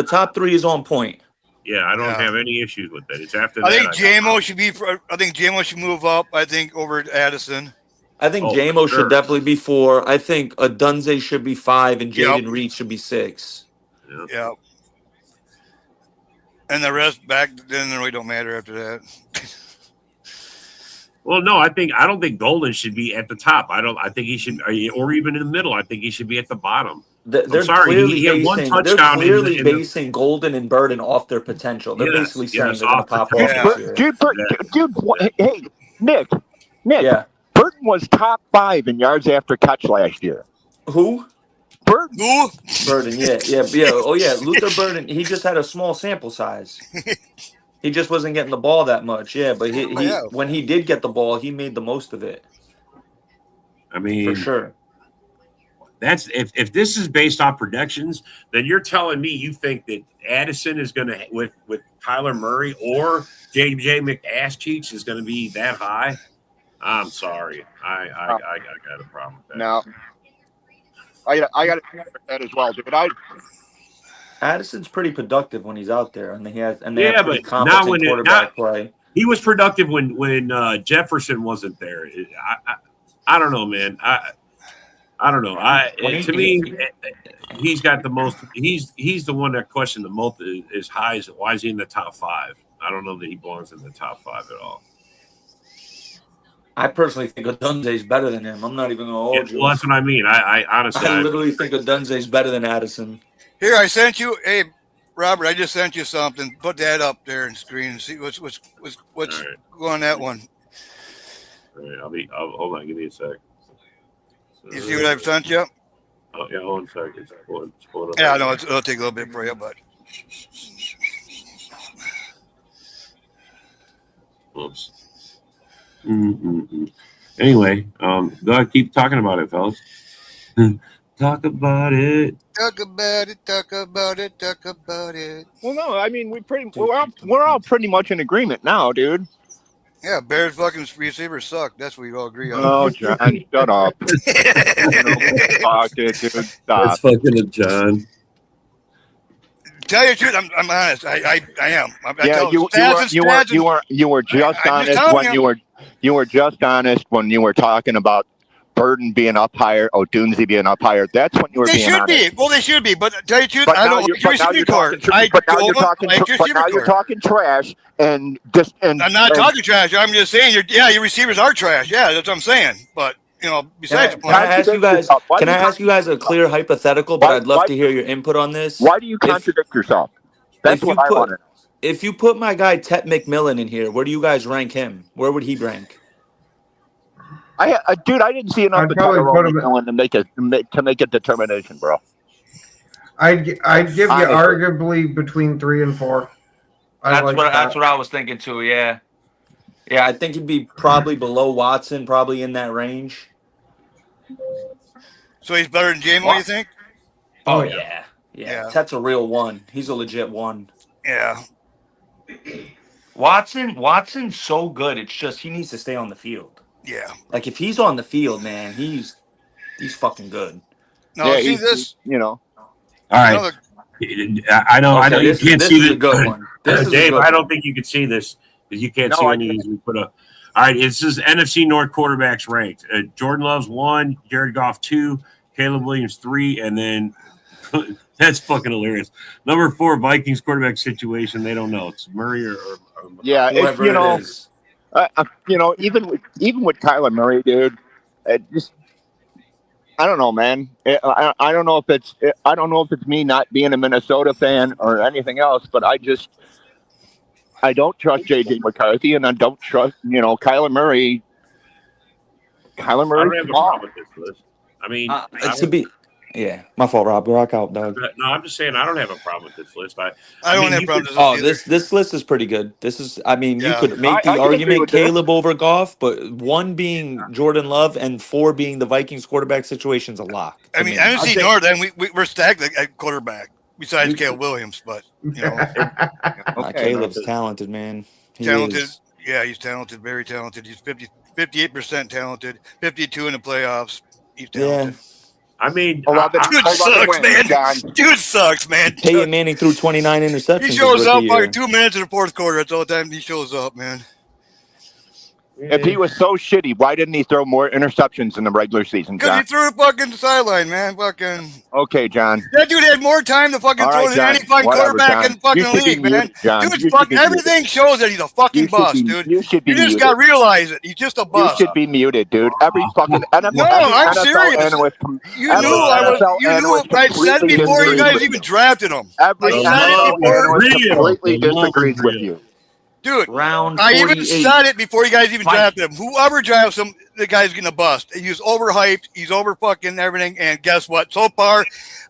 Speaker 7: top three is on point.
Speaker 3: Yeah, I don't have any issues with that. It's after
Speaker 6: I think JMO should move up. I think over Addison.
Speaker 7: I think JMO should definitely be 4. I think Odunze should be 5, and Jaden Reed should be 6.
Speaker 6: Yeah. And the rest back then really don't matter after that.
Speaker 3: Well, no, I don't think Golden should be at the top. I think he should, or even in the middle. I think he should be at the bottom.
Speaker 7: They're he had 1 touchdown. They're clearly basing Golden and Burden off their potential. They're basically saying they're going to pop off this year.
Speaker 4: Dude, hey, Nick. Yeah. Burton was top 5 in yards after catch last year.
Speaker 7: Who?
Speaker 4: Burton.
Speaker 7: Burden, yeah. Oh, yeah. Luther Burden, he just had a small sample size. He just wasn't getting the ball that much. Yeah, but when he did get the ball, he made the most of it.
Speaker 3: I mean,
Speaker 7: for sure.
Speaker 3: That's if this is based on projections, then you're telling me you think that Addison is going to with Kyler Murray or JJ McAsscheeks is going to be that high. I'm sorry, I got a problem with that.
Speaker 4: No, I got that as well, dude.
Speaker 7: Addison's pretty productive when he's out there, and they have
Speaker 3: but
Speaker 7: competent quarterback play.
Speaker 3: He was productive when Jefferson wasn't there. I don't know, man. I don't know. To me, he's got the most. He's the one that questioned the most is high. Why is he in the top 5? I don't know that he belongs in the top 5 at all.
Speaker 7: I personally think Odunze's better than him. I'm not even going to hold you.
Speaker 3: Well, that's what I mean. I honestly,
Speaker 7: I literally think Odunze's better than Addison.
Speaker 6: Here, I sent you. Hey, Robert, I just sent you something. Put that up there and screen and see what's right. Going on that one.
Speaker 3: All right, I'll hold on. Give me a sec.
Speaker 6: You see what I've sent you?
Speaker 3: Oh yeah, hold on a second.
Speaker 6: Yeah, I know it'll take a little bit for you, but.
Speaker 3: Oops. Mm-hmm. Anyway, go ahead, keep talking about it, fellas. Talk about it.
Speaker 6: Talk about it. Talk about it. Talk about it.
Speaker 4: Well, no, I mean we're all pretty much in agreement now, dude.
Speaker 6: Yeah, Bears fucking receivers suck. That's what we all agree on.
Speaker 4: Oh, John, shut up. Fuck it, dude. Stop.
Speaker 3: That's fucking a John.
Speaker 6: Tell you the truth, I'm honest. I am.
Speaker 4: You were just honest when you were just honest when you were talking about Burden being up higher, Odunze being up higher. That's when you were being honest.
Speaker 6: They should be. Well, they should be. But tell you the truth, I don't like your receiver card.
Speaker 4: But now you're talking trash and just. And
Speaker 6: I'm not talking trash. I'm just saying, your receivers are trash. Yeah, that's what I'm saying. But besides the point,
Speaker 7: can I ask you guys a clear hypothetical? But I'd love to hear your input on this.
Speaker 4: Why do you contradict yourself? That's what I want to know.
Speaker 7: If you put my guy Tet McMillan in here, where do you guys rank him? Where would he rank?
Speaker 4: Dude, I didn't see enough of McMillan to make a determination, bro.
Speaker 5: I'd give you arguably between 3 and 4.
Speaker 7: That's what I was thinking too. Yeah, I think he'd be probably below Watson, probably in that range.
Speaker 6: So he's better than J-Mo, you think?
Speaker 7: Oh yeah. Tet's a real one. He's a legit one.
Speaker 6: Yeah.
Speaker 7: Watson's so good. It's just he needs to stay on the field.
Speaker 6: Yeah.
Speaker 7: Like if he's on the field, man, he's fucking good.
Speaker 6: No, see this.
Speaker 3: All right. I know you can't see this.
Speaker 7: Good one.
Speaker 3: Dave, I don't think you can see this because you can't see any of these we put up. All right, this is NFC North quarterbacks ranked. Jordan Love's 1, Jared Goff 2, Caleb Williams 3, and then that's fucking hilarious. Number 4, Vikings quarterback situation. They don't know. It's Murray or
Speaker 4: whoever it is. Even with Kyler Murray, dude, I don't know, man. I don't know if it's me not being a Minnesota fan or anything else, but I don't trust JJ McCarthy, and I don't trust Kyler Murray. Kyler Murray.
Speaker 3: I don't have a problem with this list. I mean,
Speaker 7: yeah, my fault, Rob. Rock out, dog.
Speaker 3: No, I'm just saying I don't have a problem with this list. I
Speaker 6: don't have problems.
Speaker 7: This list is pretty good. This is, you could make the argument Caleb over Goff, but 1 being Jordan Love and 4 being the Vikings quarterback situation's a lock.
Speaker 6: I mean, NFC North, and we're stacked at quarterback besides Caleb Williams, but
Speaker 7: Caleb's talented, man.
Speaker 6: Talented. Yeah, he's talented, very talented. He's 58% talented, 52 in the playoffs. He's talented.
Speaker 7: Yeah.
Speaker 3: I mean,
Speaker 6: Dude sucks, man.
Speaker 7: Peyton Manning threw 29 interceptions.
Speaker 6: He shows up like 2 minutes in the fourth quarter. That's all the time he shows up, man.
Speaker 4: If he was so shitty, why didn't he throw more interceptions in the regular season, John?
Speaker 6: Because he threw a fucking sideline, man. Fucking.
Speaker 4: Okay, John.
Speaker 6: That dude had more time to fucking throw than any fucking quarterback in the fucking league, man. Dude's fucking everything shows that he's a fucking bust, dude. You just got to realize it. He's just a bust.
Speaker 4: You should be muted, dude. Every fucking NFL.
Speaker 6: No, I'm serious. You knew I said before you guys even drafted him.
Speaker 4: Every NFL completely disagrees with you.
Speaker 6: Dude,
Speaker 7: round 48.
Speaker 6: I even said it before you guys even drafted him. Whoever drafts him, the guy's getting a bust. He's overhyped. He's over fucking everything. And guess what? So far,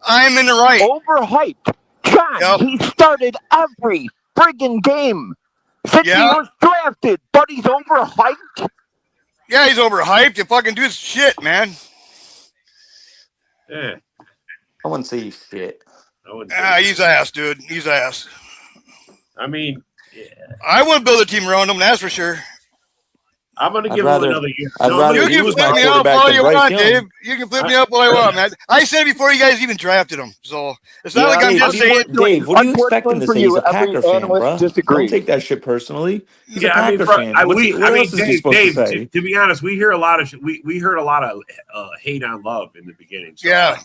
Speaker 6: I'm in the right.
Speaker 4: Overhyped. John, he started every friggin' game since he was drafted, but he's overhyped.
Speaker 6: Yeah, he's overhyped. You fucking do shit, man.
Speaker 3: Yeah.
Speaker 7: I wouldn't say he's shit.
Speaker 6: He's ass, dude. He's ass.
Speaker 3: I mean, yeah.
Speaker 6: I wouldn't build a team around him, that's for sure.
Speaker 3: I'm going to give him another year.
Speaker 7: I'd rather he was my quarterback than Bryce Young.
Speaker 6: Dave. You can flip me up all I want, man. I said it before you guys even drafted him. So it's not like I'm just saying.
Speaker 7: Dave, what are you expecting to say? He's a Packer fan, bro. Don't take that shit personally. He's a Packer fan. What else is he supposed to say?
Speaker 3: To be honest, we hear a lot of we heard a lot of hate on Love in the beginning. So
Speaker 6: yeah.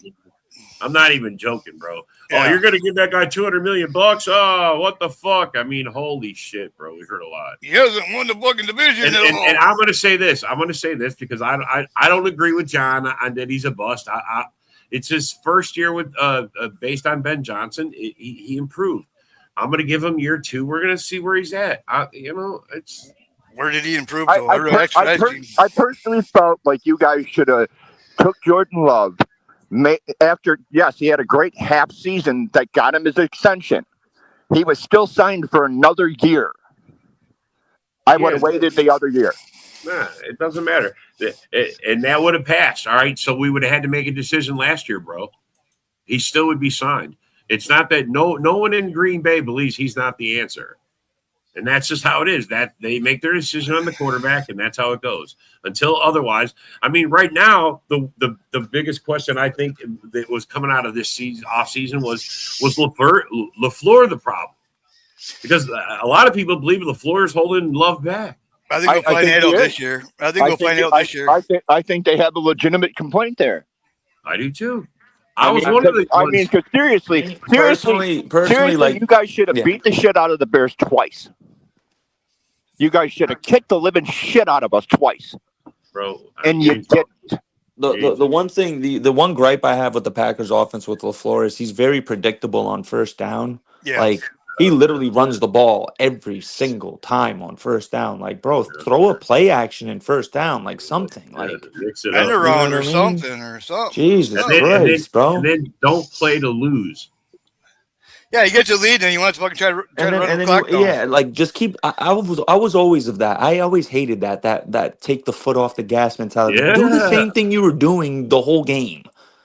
Speaker 3: I'm not even joking, bro. Yeah. Oh, you're gonna give that guy $200 million? Oh, what the fuck? I mean, holy shit, bro. We heard a lot.
Speaker 6: He hasn't won the fucking division.
Speaker 3: And I'm gonna say this. I'm gonna say this because I don't agree with John on that he's a bust. It's his first year with based on Ben Johnson. He improved. I'm gonna give him year 2. We're gonna see where he's at. It's
Speaker 6: where did he improve?
Speaker 4: I personally felt like you guys should have took Jordan Love. After, yes, he had a great half season that got him his extension. He was still signed for another year. I would have waited the other year.
Speaker 3: Nah, it doesn't matter. And that would have passed. All right. So we would have had to make a decision last year, bro. He still would be signed. It's not that no one in Green Bay believes he's not the answer. And that's just how it is. That they make their decision on the quarterback, and that's how it goes. Until otherwise, I mean, right now, the biggest question I think that was coming out of this off season was LaFleur the problem? Because a lot of people believe LaFleur is holding Love back.
Speaker 6: I think we'll find out this year. I think we'll find out this year.
Speaker 4: I think they have a legitimate complaint there.
Speaker 3: I do too. I was one of the.
Speaker 4: I mean, because seriously, like you guys should have beat the shit out of the Bears twice. You guys should have kicked the living shit out of us twice,
Speaker 3: bro.
Speaker 4: And you didn't.
Speaker 7: The one thing, the one gripe I have with the Packers offense with LaFleur is he's very predictable on first down.
Speaker 6: Yeah.
Speaker 7: Like he literally runs the ball every single time on first down. Like, bro, throw a play action in first down, like something, like
Speaker 6: end around or something.
Speaker 7: Jesus Christ, bro.
Speaker 3: And then don't play to lose.
Speaker 6: Yeah, he gets a lead, and he wants to fucking try to run the clock down.
Speaker 7: Yeah, like just keep. I was always of that. I always hated that take the foot off the gas mentality.
Speaker 3: Yeah.
Speaker 7: Do the same thing you were doing the whole game.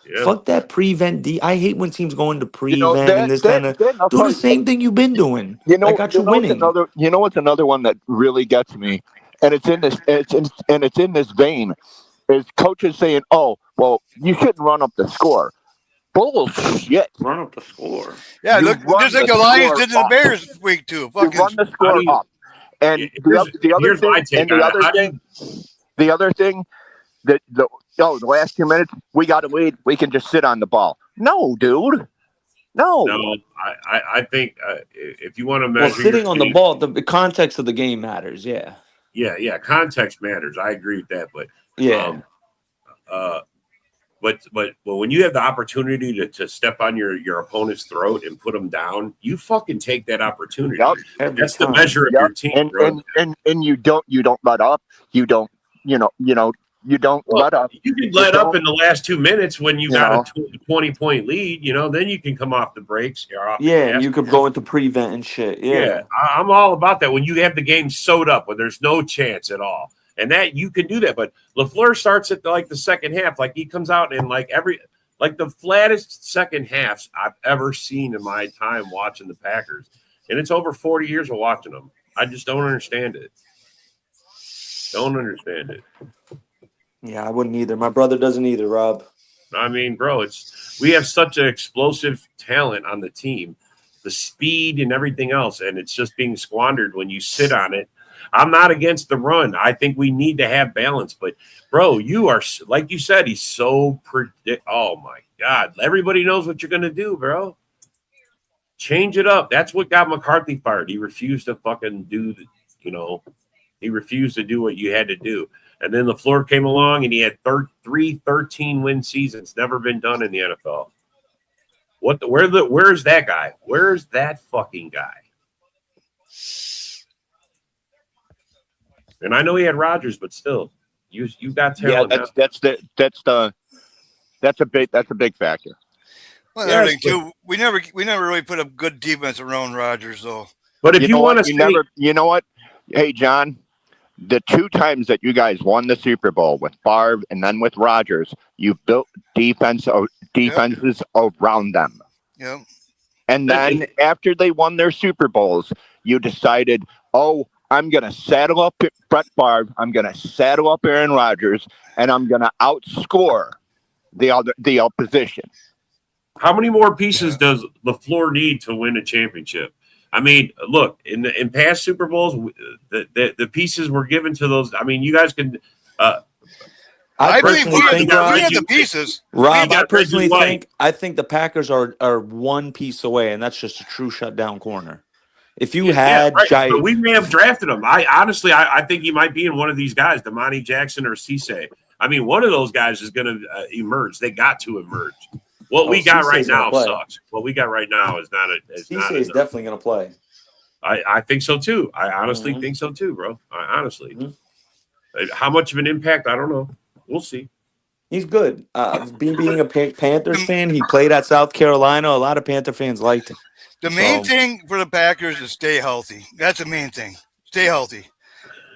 Speaker 3: Yeah.
Speaker 7: Fuck that prevent. I hate when teams go into prevent and this kind of. Do the same thing you've been doing. That got you winning.
Speaker 4: What's another one that really gets me, and it's in this. It's in this vein, is coaches saying, "Oh, well, you shouldn't run up the score." Bullshit.
Speaker 7: Run up the score.
Speaker 6: Yeah, look, just like the Lions did to the Bears this week too.
Speaker 4: Fucking run the score up. And the other thing, the last 2 minutes, we got to lead. We can just sit on the ball. No, dude. No,
Speaker 3: I think if you want to measure
Speaker 7: sitting on the ball, the context of the game matters. Yeah.
Speaker 3: Yeah. Context matters. I agree with that. But But when you have the opportunity to step on your opponent's throat and put them down, you fucking take that opportunity.
Speaker 4: Yep.
Speaker 3: That's the measure of your team, bro.
Speaker 4: And you don't let up. You don't let up.
Speaker 3: You can let up in the last 2 minutes when you got a 20-point lead. Then you can come off the brakes.
Speaker 7: You could go into prevent and shit. Yeah,
Speaker 3: I'm all about that. When you have the game sewed up, when there's no chance at all. And that you can do that, but LaFleur starts at the second half. Like he comes out and the flattest second halves I've ever seen in my time watching the Packers, and it's over 40 years of watching them. I just don't understand it. Don't understand it.
Speaker 7: Yeah, I wouldn't either. My brother doesn't either, Rob.
Speaker 3: I mean, bro, we have such an explosive talent on the team, the speed and everything else, and it's just being squandered when you sit on it. I'm not against the run. I think we need to have balance. But, bro, you are, like you said, he's so oh, my God. Everybody knows what you're going to do, bro. Change it up. That's what got McCarthy fired. He refused to fucking do he refused to do what you had to do. And then LaFleur came along, and he had 3 13-win seasons. Never been done in the NFL. Where's that guy? Where's that fucking guy? And I know he had Rodgers, but still, you got talent.
Speaker 4: Yeah, that's a big factor.
Speaker 6: Well, everything too. We never really put a good defense around Rodgers, though.
Speaker 3: But if you want to,
Speaker 4: you know what? Hey, John, the 2 times that you guys won the Super Bowl with Favre and then with Rodgers, you built defenses around them.
Speaker 6: Yep.
Speaker 4: And then after they won their Super Bowls, you decided, oh, I'm going to saddle up Brett Favre, I'm going to saddle up Aaron Rodgers, and I'm going to outscore the opposition.
Speaker 3: How many more pieces does LaFleur need to win a championship? I mean, look, in past Super Bowls, the pieces were given to those. I mean, you guys can.
Speaker 6: I believe we had the pieces.
Speaker 7: Rob, I personally think the Packers are one piece away, and that's just a true shutdown corner. If you had
Speaker 3: Jair, but we may have drafted him. I think he might be in one of these guys, Damani Jackson or Cisse. I mean, one of those guys is going to emerge. They got to emerge. What we got right now sucks. What we got right now is not.
Speaker 7: Cisse is definitely going to play.
Speaker 3: I think so too. I honestly think so too, bro. How much of an impact? I don't know. We'll see.
Speaker 7: He's good. Being a Panthers fan, he played at South Carolina. A lot of Panther fans liked him.
Speaker 6: The main thing for the Packers is stay healthy. That's the main thing. Stay healthy.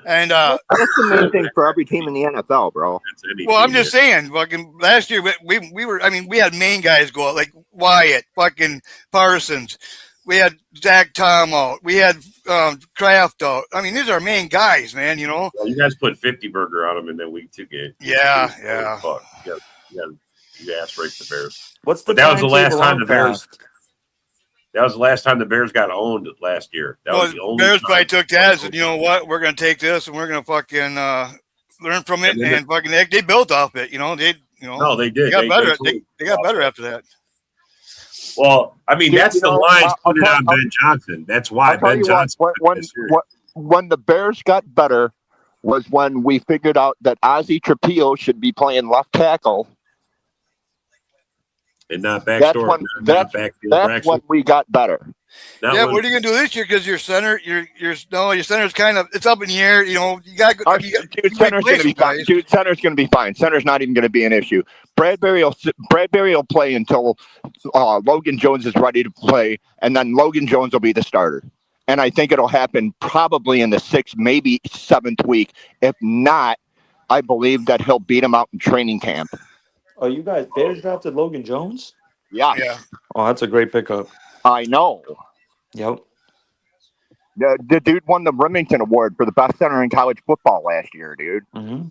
Speaker 6: And
Speaker 4: that's the main thing for every team in the NFL, bro.
Speaker 6: Well, I'm just saying, fucking last year we were. I mean, we had main guys go out like Wyatt, fucking Parsons. We had Zach Tom out. We had Kraft out. I mean, these are main guys, man. You know.
Speaker 3: Well, you guys put 50 burger on them in that week 2 game.
Speaker 6: Yeah.
Speaker 3: Fuck. You ass raped the Bears.
Speaker 7: What's the?
Speaker 3: That was the last time the Bears. That was the last time the Bears got owned last year. That was the only
Speaker 6: Bears
Speaker 3: time.
Speaker 6: probably took that and said, you know what, we're going to take this and we're going to fucking learn from it and fucking they built off it.
Speaker 3: No, they did.
Speaker 6: They got better. They got better after that.
Speaker 3: Well, I mean, that's the line put it on Ben Johnson. That's why Ben Johnson.
Speaker 4: When the Bears got better was when we figured out that Ozzie Trapillo should be playing left tackle.
Speaker 3: And not backdoor.
Speaker 4: That's when we got better.
Speaker 6: What are you gonna do this year? Because your center, your center's kind of it's up in the air. You know, you got.
Speaker 4: Center's gonna be fine. Dude, center's gonna be fine. Center's not even gonna be an issue. Bradbury will play until Logan Jones is ready to play, and then Logan Jones will be the starter. And I think it'll happen probably in the 6th, maybe 7th week. If not, I believe that he'll beat him out in training camp.
Speaker 7: Oh, you guys, Bears drafted Logan Jones?
Speaker 4: Yeah.
Speaker 7: Oh, that's a great pickup.
Speaker 4: I know.
Speaker 7: Yep.
Speaker 4: The dude won the Remington Award for the best center in college football last year, dude.
Speaker 7: Mm-hmm.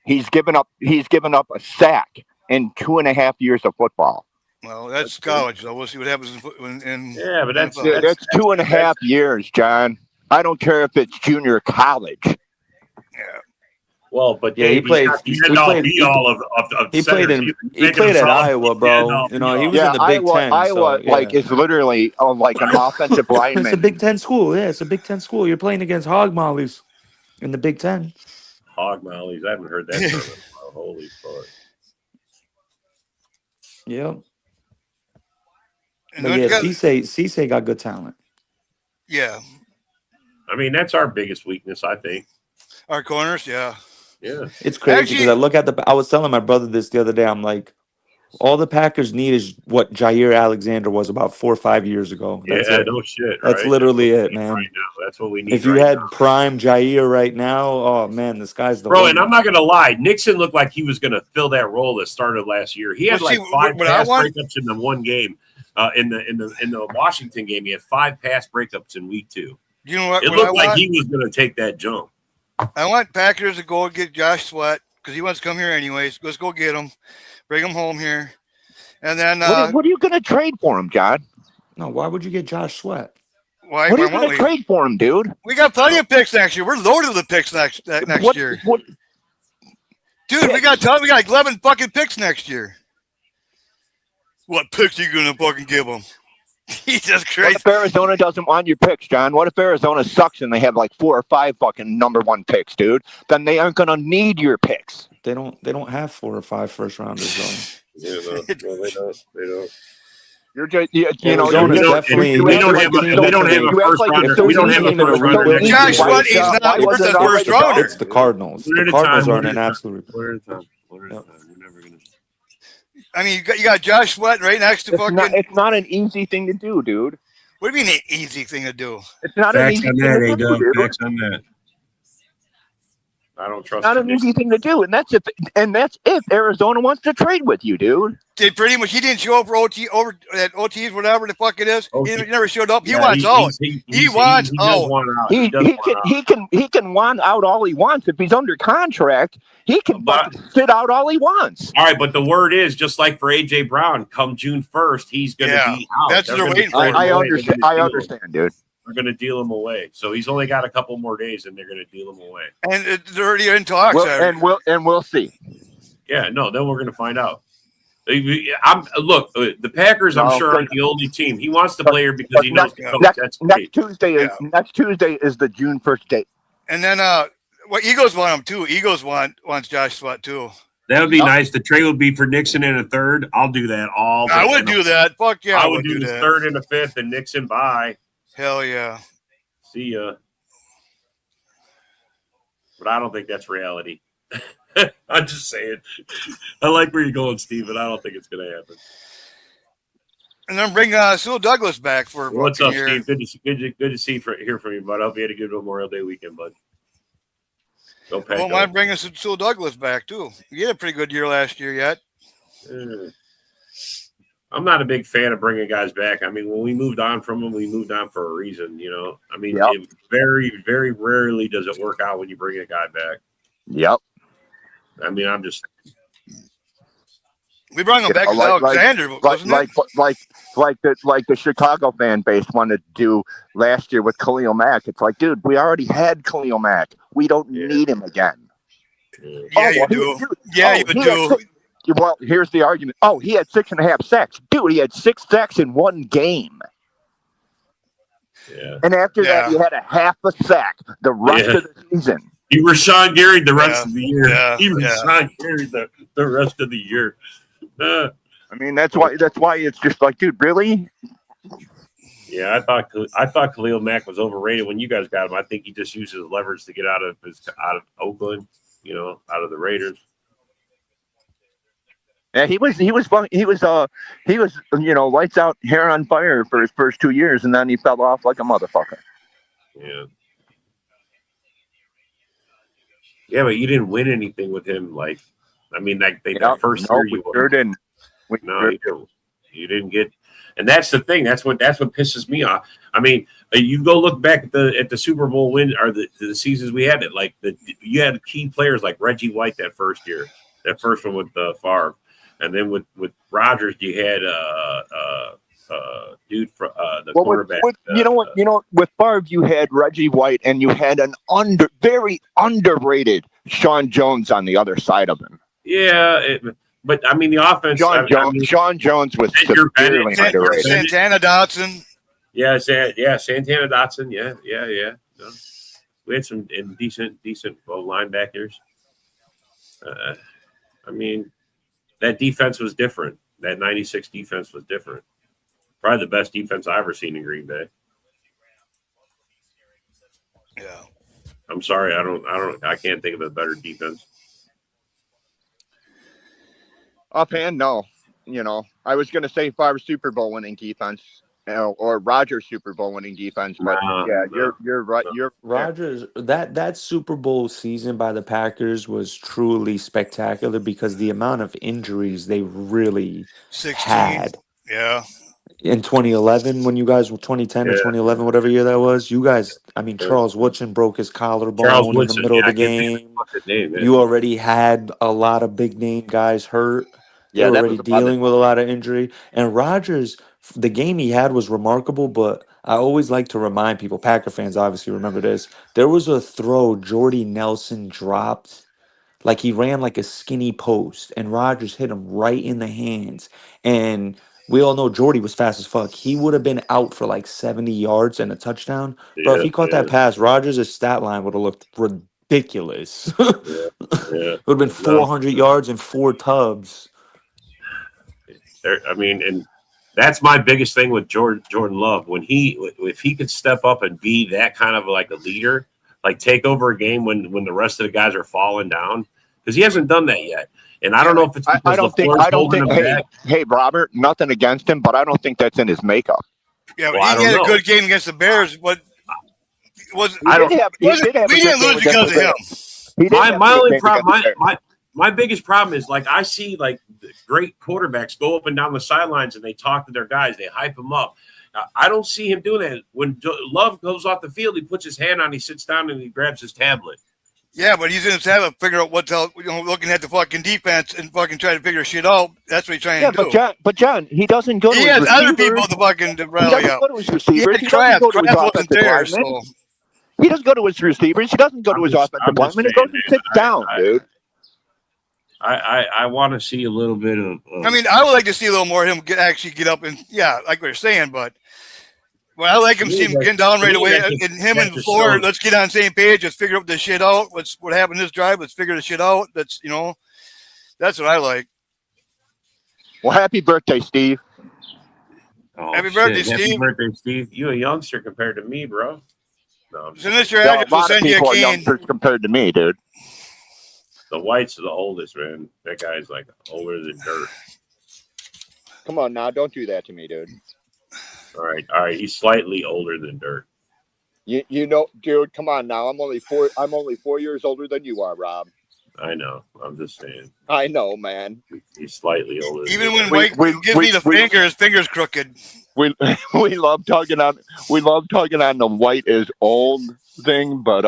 Speaker 4: He's given up a sack in 2.5 years of football.
Speaker 6: Well, that's college, though. We'll see what happens in
Speaker 3: yeah, but that's
Speaker 4: 2.5 years, John. I don't care if it's junior college.
Speaker 6: Yeah.
Speaker 3: Well, but
Speaker 7: he played at Iowa, bro. You know, he was in the Big Ten.
Speaker 4: Iowa, is literally like an offensive lineman.
Speaker 7: It's a Big Ten school. Yeah, it's a Big Ten school. You're playing against hog mollies in the Big Ten.
Speaker 3: Hog mollies. I haven't heard that term. Holy fuck.
Speaker 7: Yep. But yeah, Cisse got good talent.
Speaker 6: Yeah.
Speaker 3: I mean, that's our biggest weakness, I think.
Speaker 6: Our corners, yeah.
Speaker 3: Yeah.
Speaker 7: It's crazy because I was telling my brother this the other day. I'm like, all the Packers need is what Jair Alexander was about 4 or 5 years ago.
Speaker 3: That's no shit.
Speaker 7: That's literally it, man.
Speaker 3: Right now. That's what we need.
Speaker 7: If you had prime Jair right now, oh man, the sky's the
Speaker 3: bro.
Speaker 7: limit.
Speaker 3: And I'm not gonna lie, Nixon looked like he was gonna fill that role that started last year. He had 5 pass breakups in the one game. In the Washington game, he had 5 pass breakups in week 2.
Speaker 6: You know what?
Speaker 3: It looked like he was gonna take that jump.
Speaker 6: I want Packers to go and get Josh Sweat because he wants to come here anyways. Let's go get him, bring him home here, and then
Speaker 4: what are you going to trade for him, John?
Speaker 7: No, why would you get Josh Sweat?
Speaker 4: What are you going to trade for him, dude?
Speaker 6: We got plenty of picks next year. We're loaded with picks next year. Dude, we got 11 fucking picks next year. What picks are you going to fucking give them? Jesus Christ.
Speaker 4: What if Arizona doesn't want your picks, John? What if Arizona sucks and they have like 4 or 5 fucking number 1 picks, dude? Then they aren't gonna need your picks.
Speaker 7: They don't have 4 or 5 first rounders though.
Speaker 3: Yeah, no, they don't.
Speaker 4: You're just
Speaker 3: we don't have a first rounder. We don't have a first rounder.
Speaker 6: Josh Sweat is not worth the first rounder.
Speaker 7: It's the Cardinals. The Cardinals are in an absolute.
Speaker 3: We're never gonna.
Speaker 6: I mean, you got Josh Sweat right next to fucking.
Speaker 4: It's not an easy thing to do, dude.
Speaker 6: What do you mean an easy thing to do?
Speaker 4: It's not an easy thing to do, dude.
Speaker 3: Facts on that. I don't trust.
Speaker 4: Not an easy thing to do, and that's if Arizona wants to trade with you, dude.
Speaker 6: They pretty much he didn't show up for OTs, whatever the fuck it is. He never showed up. He wants out. He wants out.
Speaker 4: He can want out all he wants. If he's under contract, he can sit out all he wants.
Speaker 3: All right, but the word is just like for AJ Brown, come June 1st, he's going to be out.
Speaker 6: That's what they're waiting for.
Speaker 4: I understand, dude.
Speaker 3: They're going to deal him away. So he's only got a couple more days, and they're going to deal him away.
Speaker 6: And they're already in talks.
Speaker 4: We'll see.
Speaker 3: Yeah, no, then we're going to find out. Look, the Packers, I'm sure, aren't the only team. He wants to play here because he knows the coach.
Speaker 4: Next Tuesday is the June 1st date.
Speaker 6: And then Eagles want him too. Eagles wants Josh Sweat too.
Speaker 3: That would be nice. The trade would be for Nixon in a third. I'll do that all day.
Speaker 6: I would do that. Fuck yeah.
Speaker 3: I would do the third and the fifth and Nixon bye.
Speaker 6: Hell yeah.
Speaker 3: See ya. But I don't think that's reality. I'm just saying. I like where you're going, Steve, but I don't think it's going to happen.
Speaker 6: And then bring Sewell Douglas back for
Speaker 3: what's up,
Speaker 6: year.
Speaker 3: Steve? Good to hear from you, bud. I hope you had a good Memorial Day weekend, bud. Go Pack.
Speaker 6: Well, mind bringing Sewell Douglas back too. He had a pretty good year last year yet.
Speaker 3: I'm not a big fan of bringing guys back. I mean, when we moved on from them, we moved on for a reason, you know. I mean, it very, very rarely does it work out when you bring a guy back.
Speaker 4: Yep.
Speaker 3: I mean, I'm just.
Speaker 6: We brought him back to Alexander,
Speaker 4: like the Chicago fan base wanted to do last year with Khalil Mack. It's like, dude, we already had Khalil Mack. We don't need him again.
Speaker 6: Yeah, you do. You do.
Speaker 4: Well, here's the argument. Oh, he had 6.5 sacks. Dude, he had 6 sacks in one game.
Speaker 3: Yeah.
Speaker 4: And after that, he had a half a sack the rest of the season.
Speaker 3: You were Sean Gary the rest of the year. He was Sean Gary the rest of the year.
Speaker 4: I mean, that's why it's just like, dude, really?
Speaker 3: Yeah, I thought Khalil Mack was overrated when you guys got him. I think he just uses leverage to get out of Oakland, you know, out of the Raiders.
Speaker 4: Yeah, he was lights out, hair on fire for his first 2 years, and then he fell off like a motherfucker.
Speaker 3: Yeah. Yeah, but you didn't win anything with him. Like, I mean, that first year you
Speaker 4: didn't.
Speaker 3: You didn't get, and that's the thing. That's what pisses me off. I mean, you go look back at the Super Bowl win or the seasons we had it. Like you had key players like Reggie White that first year, that first one with Favre, and then with Rodgers you had dude for the quarterback.
Speaker 4: With Favre you had Reggie White, and you had an very underrated Sean Jones on the other side of him.
Speaker 3: Yeah, but I mean the offense.
Speaker 4: Sean Jones was severely underrated.
Speaker 6: Santana Dotson.
Speaker 3: Yeah, Santana Dotson. Yeah. No. We had some decent linebackers. I mean, that defense was different. That 96 defense was different. Probably the best defense I've ever seen in Green Bay.
Speaker 6: Yeah.
Speaker 3: I'm sorry, I can't think of a better defense.
Speaker 4: Offhand, no. I was going to say Favre Super Bowl winning defense, or Rodgers Super Bowl winning defense, but you're right.
Speaker 7: Rodgers, that Super Bowl season by the Packers was truly spectacular because the amount of injuries they really had.
Speaker 6: Yeah.
Speaker 7: In 2011, when you guys were 2010 or 2011, whatever year that was, you guys, I mean, Charles Woodson broke his collarbone in the middle of the game. You already had a lot of big name guys hurt. They were already dealing with a lot of injury. And Rodgers, the game he had was remarkable, but I always like to remind people, Packer fans obviously remember this, there was a throw Jordy Nelson dropped. Like he ran like a skinny post, and Rodgers hit him right in the hands. And we all know Jordy was fast as fuck. He would have been out for like 70 yards and a touchdown. But if he caught that pass, Rodgers' stat line would have looked ridiculous. It would have been 400 yards and 4 tubs.
Speaker 3: I mean, and that's my biggest thing with Jordan Love. If he could step up and be that kind of like a leader, like take over a game when the rest of the guys are falling down, because he hasn't done that yet. And I don't know if it's because I don't think.
Speaker 4: Hey, Robert, nothing against him, but I don't think that's in his makeup.
Speaker 6: Yeah, but he had a good game against the Bears, but we didn't lose because of him.
Speaker 3: My only problem, my biggest problem is like I see like great quarterbacks go up and down the sidelines and they talk to their guys, they hype them up. I don't see him doing that. When Love goes off the field, he puts his hand on, he sits down and he grabs his tablet.
Speaker 6: Yeah, but he's in his tablet, figure out what's out, looking at the fucking defense and fucking try to figure shit out. That's what he's trying to do.
Speaker 4: But John, he doesn't go to
Speaker 6: his receivers. He has other people to fucking rally up.
Speaker 4: He doesn't go to his receivers. He doesn't go to his offensive linemen. He doesn't go to his receivers. He doesn't go to his offensive linemen. He goes and sits down, dude.
Speaker 3: I want to see a little bit of.
Speaker 6: I mean, I would like to see a little more of him actually get up and like what you're saying, but I like him see him getting down right away. And him and Floor, let's get on the same page. Let's figure out this shit out. What happened this drive? Let's figure the shit out. That's what I like.
Speaker 4: Well, happy birthday, Steve.
Speaker 3: Oh,
Speaker 6: happy birthday, Steve.
Speaker 3: Happy birthday, Steve. You a youngster compared to me, bro. No,
Speaker 6: send us your address. We'll send you a cane.
Speaker 4: Youngsters compared to me, dude.
Speaker 3: The Whites are the oldest, man. That guy's like older than dirt.
Speaker 4: Come on now, don't do that to me, dude.
Speaker 3: All right. He's slightly older than dirt.
Speaker 4: You know, dude. Come on now. I'm only 4 years older than you are, Rob.
Speaker 3: I know. I'm just saying.
Speaker 4: I know, man.
Speaker 3: He's slightly older.
Speaker 6: Even when White gives me the finger, his finger's crooked.
Speaker 4: We love tugging on the White is old thing, but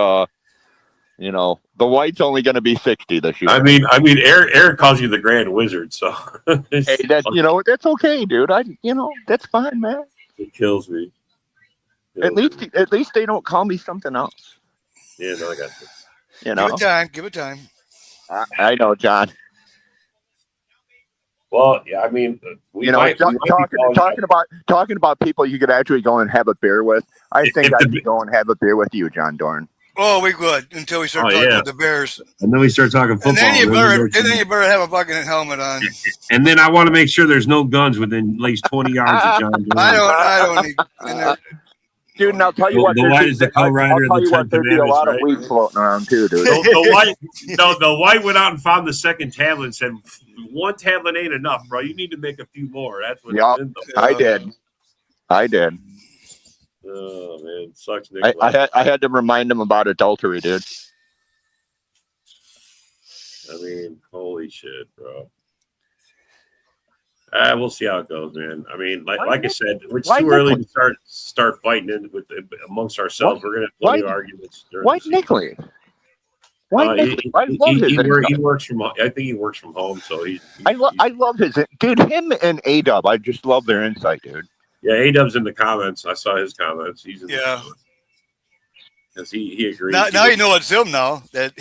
Speaker 4: the White's only going to be 60 this year.
Speaker 3: I mean, Eric calls you the Grand Wizard, so
Speaker 4: hey, that's okay, dude. That's fine, man.
Speaker 3: It kills me.
Speaker 4: At least they don't call me something else.
Speaker 3: Yeah, no, I got you.
Speaker 6: Give it time.
Speaker 4: I know, John.
Speaker 3: Well, yeah, I mean,
Speaker 4: talking about people you could actually go and have a beer with. I think I could go and have a beer with you, John Dorn.
Speaker 6: Oh, we could until we start talking about the Bears.
Speaker 3: And then we start talking football.
Speaker 6: And then you better have a fucking helmet on.
Speaker 3: And then I want to make sure there's no guns within at least 20 yards of John Dorn.
Speaker 6: I don't need.
Speaker 4: Dude, and I'll tell you what.
Speaker 3: The White is the co-writer of the 10
Speaker 4: There'd be a lot of weed floating around too, dude.
Speaker 3: The White went out and found the second tablet and said, "One tablet ain't enough, bro. You need to make a few more." That's what.
Speaker 4: Yeah, I did.
Speaker 3: Oh man, sucks. Nick
Speaker 4: I had to remind him about adultery, dude.
Speaker 3: I mean, holy shit, bro. We'll see how it goes, man. I mean, like I said, it's too early to start fighting amongst ourselves. We're gonna have plenty of arguments.
Speaker 4: Why Nickley?
Speaker 3: He works from. I think he works from home, so
Speaker 4: I love his dude. Him and A-Dub. I just love their insight, dude.
Speaker 3: Yeah, A-Dub's in the comments. I saw his comments. He's in because he agrees.
Speaker 6: Now you know it's him now. That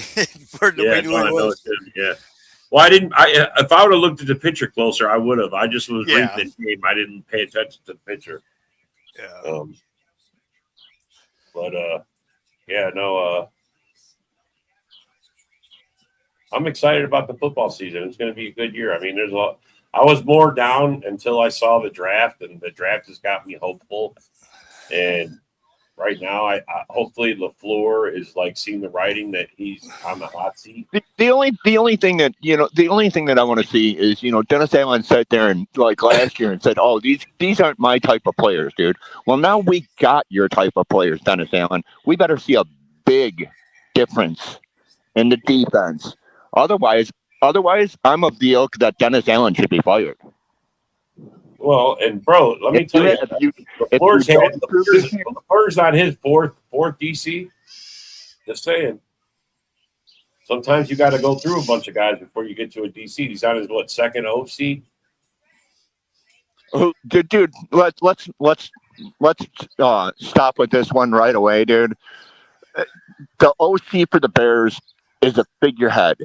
Speaker 3: yeah. Well, I didn't. If I would have looked at the picture closer, I would have. I just was reading the game. I didn't pay attention to the picture.
Speaker 6: Yeah.
Speaker 3: I'm excited about the football season. It's going to be a good year. I mean, there's a lot. I was more down until I saw the draft, and the draft has got me hopeful. And right now, I hopefully LaFleur is like seeing the writing that he's on the hot seat.
Speaker 4: The only thing that I want to see is Dennis Allen sat there and like last year and said, "Oh, these aren't my type of players, dude." Well, now we got your type of players, Dennis Allen. We better see a big difference in the defense. Otherwise, I'm of the ilk that Dennis Allen should be fired.
Speaker 3: Well, and bro, let me tell you, LaFleur's on his fourth DC. Just saying. Sometimes you got to go through a bunch of guys before you get to a DC. He's on his second OC.
Speaker 4: Oh, dude, let's stop with this one right away, dude. The OC for the Bears is a figurehead,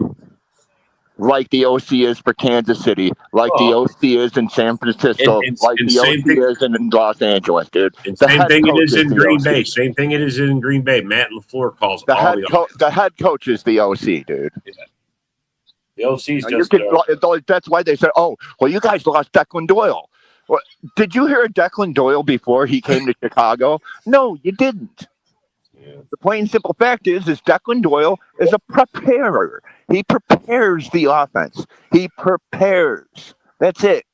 Speaker 4: like the OC is for Kansas City, like the OC is in San Francisco, like the OC is in Los Angeles, dude.
Speaker 3: Same thing it is in Green Bay. Same thing it is in Green Bay. Matt LaFleur calls
Speaker 4: the head coach is the OC, dude.
Speaker 3: Yeah. The OC's just
Speaker 4: that's why they said, "Oh, well, you guys lost Declan Doyle." Well, did you hear of Declan Doyle before he came to Chicago? No, you didn't.
Speaker 3: Yeah.
Speaker 4: The plain simple fact is Declan Doyle is a preparer. He prepares the offense. He prepares. That's it.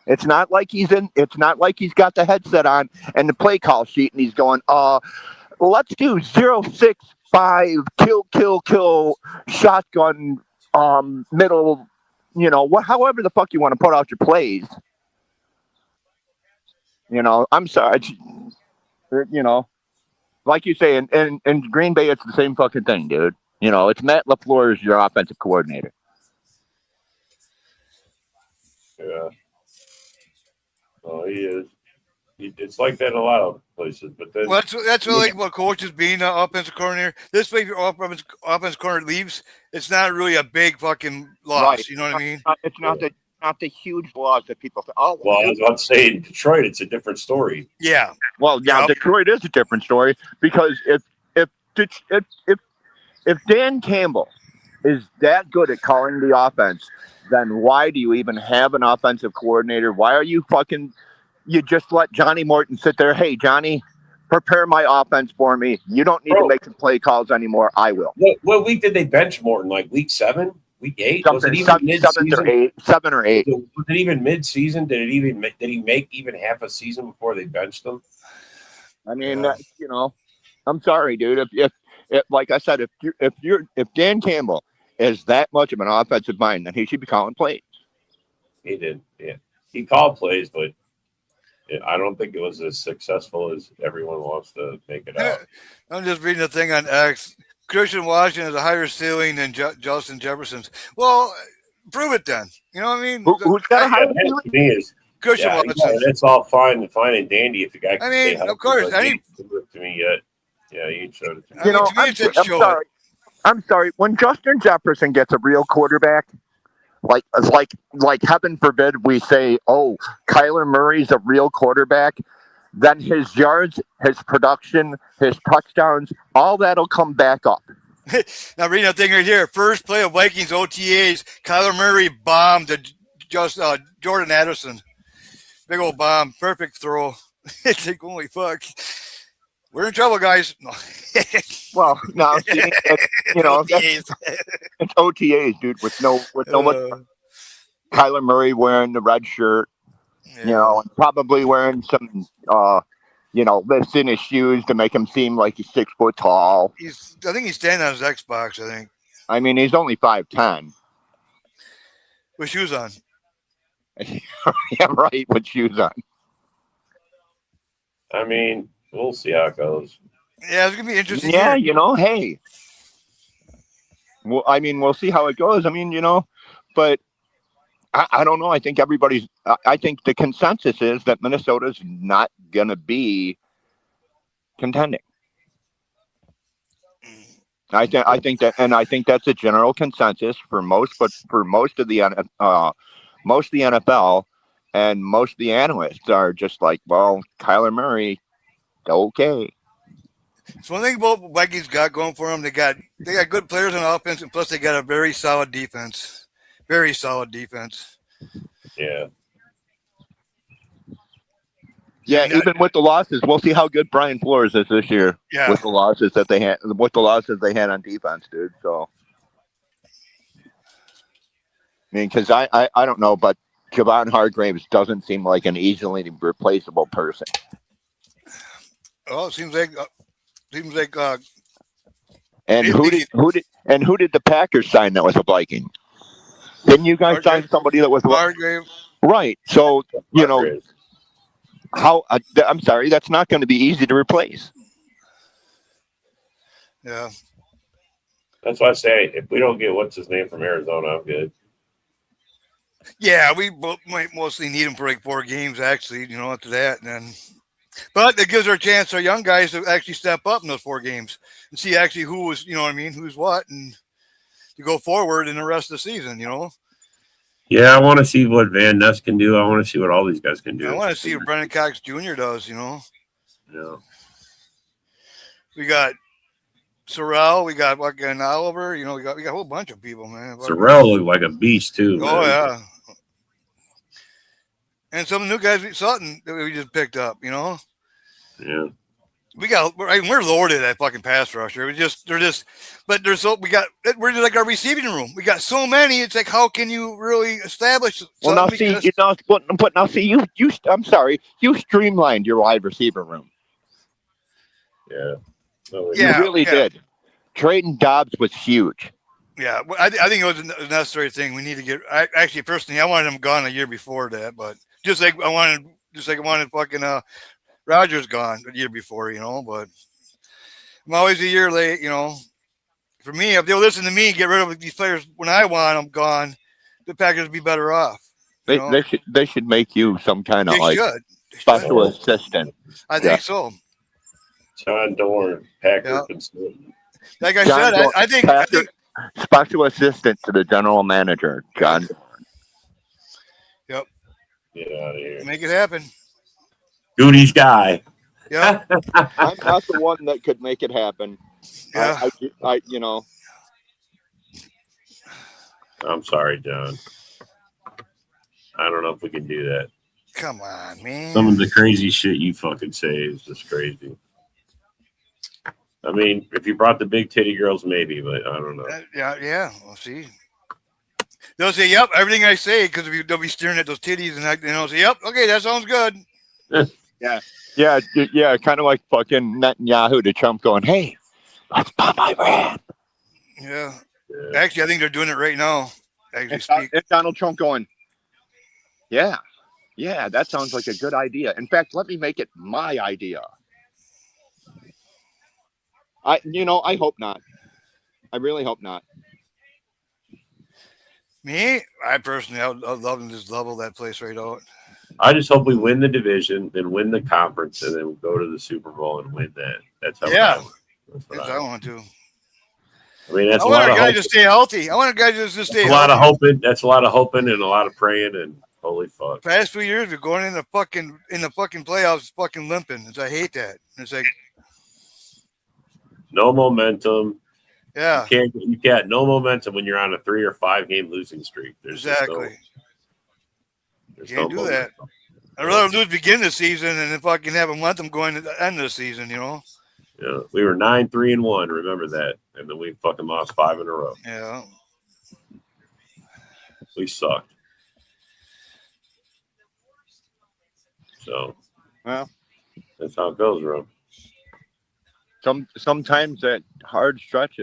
Speaker 4: It's not like he's got the headset on and the play call sheet and he's going, let's do 0-6 5 kill shotgun middle, however the fuck you want to put out your plays. I'm sorry. Like you say, in Green Bay, it's the same fucking thing, dude. It's Matt LaFleur is your offensive coordinator.
Speaker 3: Yeah. Oh, he is. It's like that in a lot of places, but then
Speaker 6: that's really like about coaches being an offensive coordinator. This way, if your offensive coordinator leaves, it's not really a big fucking loss. Right. You know what I mean?
Speaker 4: It's not the huge loss that people say. Oh,
Speaker 3: well, I was about to say in Detroit, it's a different story.
Speaker 6: Yeah.
Speaker 4: Well, yeah, Detroit is a different story because if Dan Campbell is that good at calling the offense, then why do you even have an offensive coordinator? Why are you you just let Johnny Morton sit there? Hey, Johnny, prepare my offense for me. You don't need to make the play calls anymore. I will.
Speaker 3: What week did they bench Morton? Like week 7? Week 8?
Speaker 4: Was it even mid-season? 7 or 8.
Speaker 3: Was it even mid-season? Did he make even half a season before they benched him?
Speaker 4: I mean, I'm sorry, dude. If like I said, if Dan Campbell is that much of an offensive mind, then he should be calling plays.
Speaker 3: He did, yeah. He called plays, but I don't think it was as successful as everyone wants to make it out.
Speaker 6: I'm just reading a thing on X. Christian Washington has a higher ceiling than Justin Jefferson's. Well, prove it then. You know what I mean?
Speaker 4: Who's got a higher ceiling?
Speaker 6: Christian Washington.
Speaker 3: It's all fine and dandy if the guy can
Speaker 6: stay healthy. Of course.
Speaker 3: He didn't do it to me yet. Yeah, you showed it to
Speaker 4: me. I'm sorry. When Justin Jefferson gets a real quarterback, like heaven forbid we say, oh, Kyler Murray's a real quarterback, then his yards, his production, his touchdowns, all that'll come back up.
Speaker 6: Now reading that thing right here. First play of Vikings OTAs, Kyler Murray bombed to Jordan Addison. Big old bomb. Perfect throw. It's like, holy fuck. We're in trouble, guys. No.
Speaker 4: Well, no, OTAs. It's OTAs, dude, with no one. Kyler Murray wearing the red shirt, and probably wearing some, lifts in his shoes to make him seem like he's 6 foot tall.
Speaker 6: I think he's standing on his Xbox. I think.
Speaker 4: I mean, he's only 5'10".
Speaker 6: With shoes on.
Speaker 4: Yeah, right. With shoes on.
Speaker 3: I mean. We'll see how it goes.
Speaker 6: Yeah, it's going to be interesting.
Speaker 4: Yeah, hey. Well, I mean, we'll see how it goes. I mean, but I don't know. I think I think the consensus is that Minnesota's not going to be contending. I think that, and I think that's a general consensus for most of the NFL and most of the analysts are just like, well, Kyler Murray. Okay.
Speaker 6: So one thing about Vikings got going for them, they got good players on offense, and plus they got a very solid defense. Very solid defense.
Speaker 3: Yeah.
Speaker 4: Yeah, even with the losses, we'll see how good Brian Flores is this year.
Speaker 6: Yeah.
Speaker 4: With the losses they had on defense, dude. So, I mean, because I don't know, but Javon Hargraves doesn't seem like an easily replaceable person.
Speaker 6: Oh, it seems like.
Speaker 4: And who did the Packers sign that was a Viking? Didn't you guys sign somebody that was
Speaker 6: Hargrave?
Speaker 4: Right. So how? I'm sorry, that's not going to be easy to replace.
Speaker 6: Yeah.
Speaker 3: That's why I say if we don't get what's his name from Arizona, I'm good.
Speaker 6: Yeah, we might mostly need him for like 4 games, actually. After that, and then. But it gives our chance, our young guys, to actually step up in those 4 games and see actually who was, who's what, and to go forward in the rest of the season,
Speaker 3: Yeah, I want to see what Van Ness can do. I want to see what all these guys can do.
Speaker 6: I want to see what Brendan Cox Jr. does,
Speaker 3: Yeah.
Speaker 6: We got Sorrell, we got fucking Oliver, we got a whole bunch of people, man.
Speaker 3: Sorrell looked like a beast too.
Speaker 6: Oh, yeah. And some new guys, Sutton, that we just picked up,
Speaker 3: Yeah.
Speaker 6: We're loaded at fucking pass rusher. We're just like our receiving room. We got so many. It's like, how can you really establish?
Speaker 4: Well, now see, but now see, you. I'm sorry, you streamlined your wide receiver room.
Speaker 3: Yeah.
Speaker 4: You really did. Trading Dobbs was huge.
Speaker 6: Yeah, I think it was a necessary thing. We need to get. Actually, personally, I wanted him gone a year before that, but just like I wanted fucking Rodgers gone a year before, But I'm always a year late, For me, if they'll listen to me and get rid of these players when I want them gone, the Packers would be better off.
Speaker 4: They should make you some kind of special assistant.
Speaker 6: I think so.
Speaker 3: John Dorn, Packer consultant.
Speaker 6: Like I said, I think
Speaker 4: special assistant to the general manager, John.
Speaker 6: Yep.
Speaker 3: Get out of here.
Speaker 6: Make it happen.
Speaker 3: Goody's guy.
Speaker 6: Yeah.
Speaker 4: I'm not the one that could make it happen.
Speaker 6: Yeah.
Speaker 3: I'm sorry, John. I don't know if we can do that.
Speaker 6: Come on, man.
Speaker 3: Some of the crazy shit you fucking say is just crazy. I mean, if you brought the big titty girls, maybe, but I don't know.
Speaker 6: Yeah. We'll see. They'll say, "Yep," everything I say, because they'll be staring at those titties, and they'll say, "Yep, okay, that sounds good."
Speaker 4: Yeah. Kind of like fucking Netanyahu to Trump going, "Hey, let's buy my brand."
Speaker 6: Yeah. Actually, I think they're doing it right now.
Speaker 4: It's Donald Trump going, "Yeah, that sounds like a good idea. In fact, let me make it my idea." I hope not. I really hope not.
Speaker 6: Me, I personally, I'd love to just level that place right out.
Speaker 3: I just hope we win the division, then win the conference, and then we'll go to the Super Bowl and win that. That's how.
Speaker 6: Yeah, I want to.
Speaker 3: I mean, that's
Speaker 6: I want a guy to stay healthy. I want a guy just to stay healthy.
Speaker 3: A lot of hoping. That's a lot of hoping and a lot of praying. And holy fuck,
Speaker 6: past few years we're going in the fucking playoffs, fucking limping. I hate that. It's like
Speaker 3: no momentum.
Speaker 6: Yeah,
Speaker 3: you can't no momentum when you're on a 3 or 5 game losing streak. There's
Speaker 6: exactly.
Speaker 3: You
Speaker 6: can't do that. I'd rather lose begin the season and then fucking have momentum going at the end of the season.
Speaker 3: Yeah, we were 9-3-1. Remember that, and then we fucking lost 5 in a row.
Speaker 6: Yeah,
Speaker 3: we sucked. So,
Speaker 4: well,
Speaker 3: that's how it goes, bro.
Speaker 4: Sometimes that hard stretch.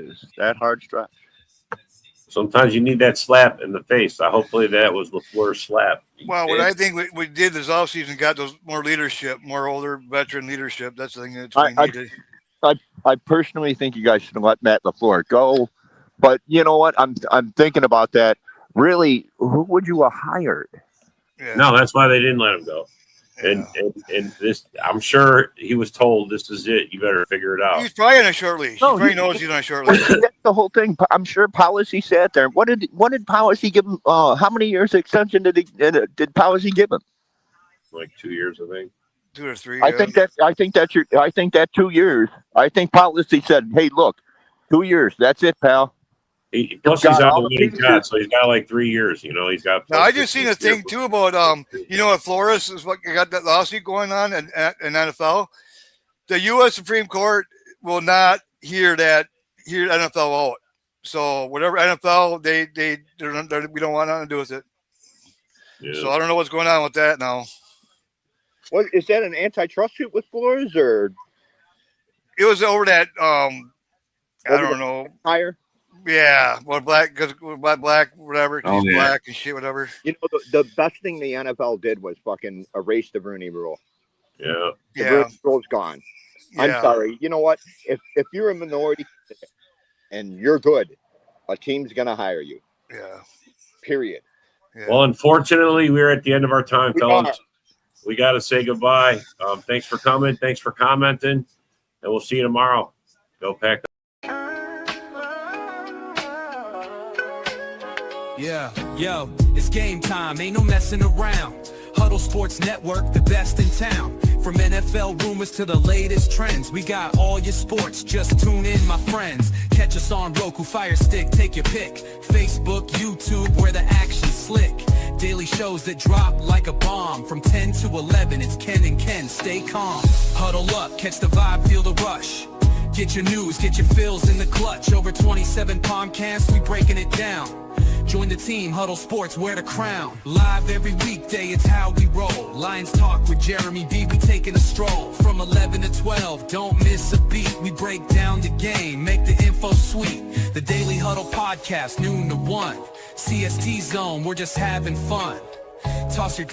Speaker 3: Sometimes you need that slap in the face. Hopefully that was LaFleur's slap.
Speaker 6: Well, what I think we did this offseason got those more leadership, more older veteran leadership. That's the thing that we needed.
Speaker 4: I personally think you guys should let Matt LaFleur go. But you know what? I'm thinking about that. Really, who would you have hired?
Speaker 6: Yeah.
Speaker 3: No, that's why they didn't let him go. And this, I'm sure he was told, this is it. You better figure it out.
Speaker 6: He's probably on a short leash.
Speaker 4: No,
Speaker 6: he probably knows he's on a short leash.
Speaker 4: That's the whole thing. I'm sure Policy sat there. What did Policy give him? How many years extension did Policy give him?
Speaker 3: Like 2 years, I think.
Speaker 6: 2 or 3.
Speaker 4: I think that 2 years. I think Policy said, "Hey, look, 2 years. That's it, pal."
Speaker 3: Plus, he's out the way got, so he's got like 3 years. He's got.
Speaker 6: Now, I just seen a thing too about what Flores is what got that lawsuit going on in NFL. The U.S. Supreme Court will not hear NFL out. So whatever NFL we don't want nothing to do with it. Yeah. So I don't know what's going on with that now.
Speaker 4: What is that, an antitrust suit with Flores, or
Speaker 6: it was over that I don't know.
Speaker 4: Higher.
Speaker 6: Yeah, well, black, whatever. He's black and shit, whatever.
Speaker 4: The best thing the NFL did was fucking erase the Rooney Rule.
Speaker 3: Yeah.
Speaker 4: The Rooney Rule's gone. Yeah. I'm sorry. You know what? If you're a minority and you're good, a team's gonna hire you.
Speaker 6: Yeah.
Speaker 4: Period.
Speaker 3: Yeah. Well, unfortunately, we're at the end of our time, fellas. We got to say goodbye. Thanks for coming. Thanks for commenting, and we'll see you tomorrow. Go Pack.
Speaker 1: Yeah, yo, it's game time, ain't no messing around. Huddle Sports Network, the best in town. From NFL rumors to the latest trends, we got all your sports, just tune in, my friends. Catch us on Roku, Fire Stick, take your pick. Facebook, YouTube, where the action's slick. Daily shows that drop like a bomb. From 10 to 11, it's Ken and Ken, stay calm. Huddle up, catch the vibe, feel the rush. Get your news, get your fills in the clutch. Over 27 Palmcasts, we breaking it down. Join the team, Huddle Sports, wear the crown. Live every weekday, it's how we roll. Lions Talk with Jeremy B, we taking a stroll. From 11 to 12, don't miss a beat. We break down the game, make the info sweet. The Daily Huddle podcast, noon to 1. CST Zone, we're just having fun. Toss your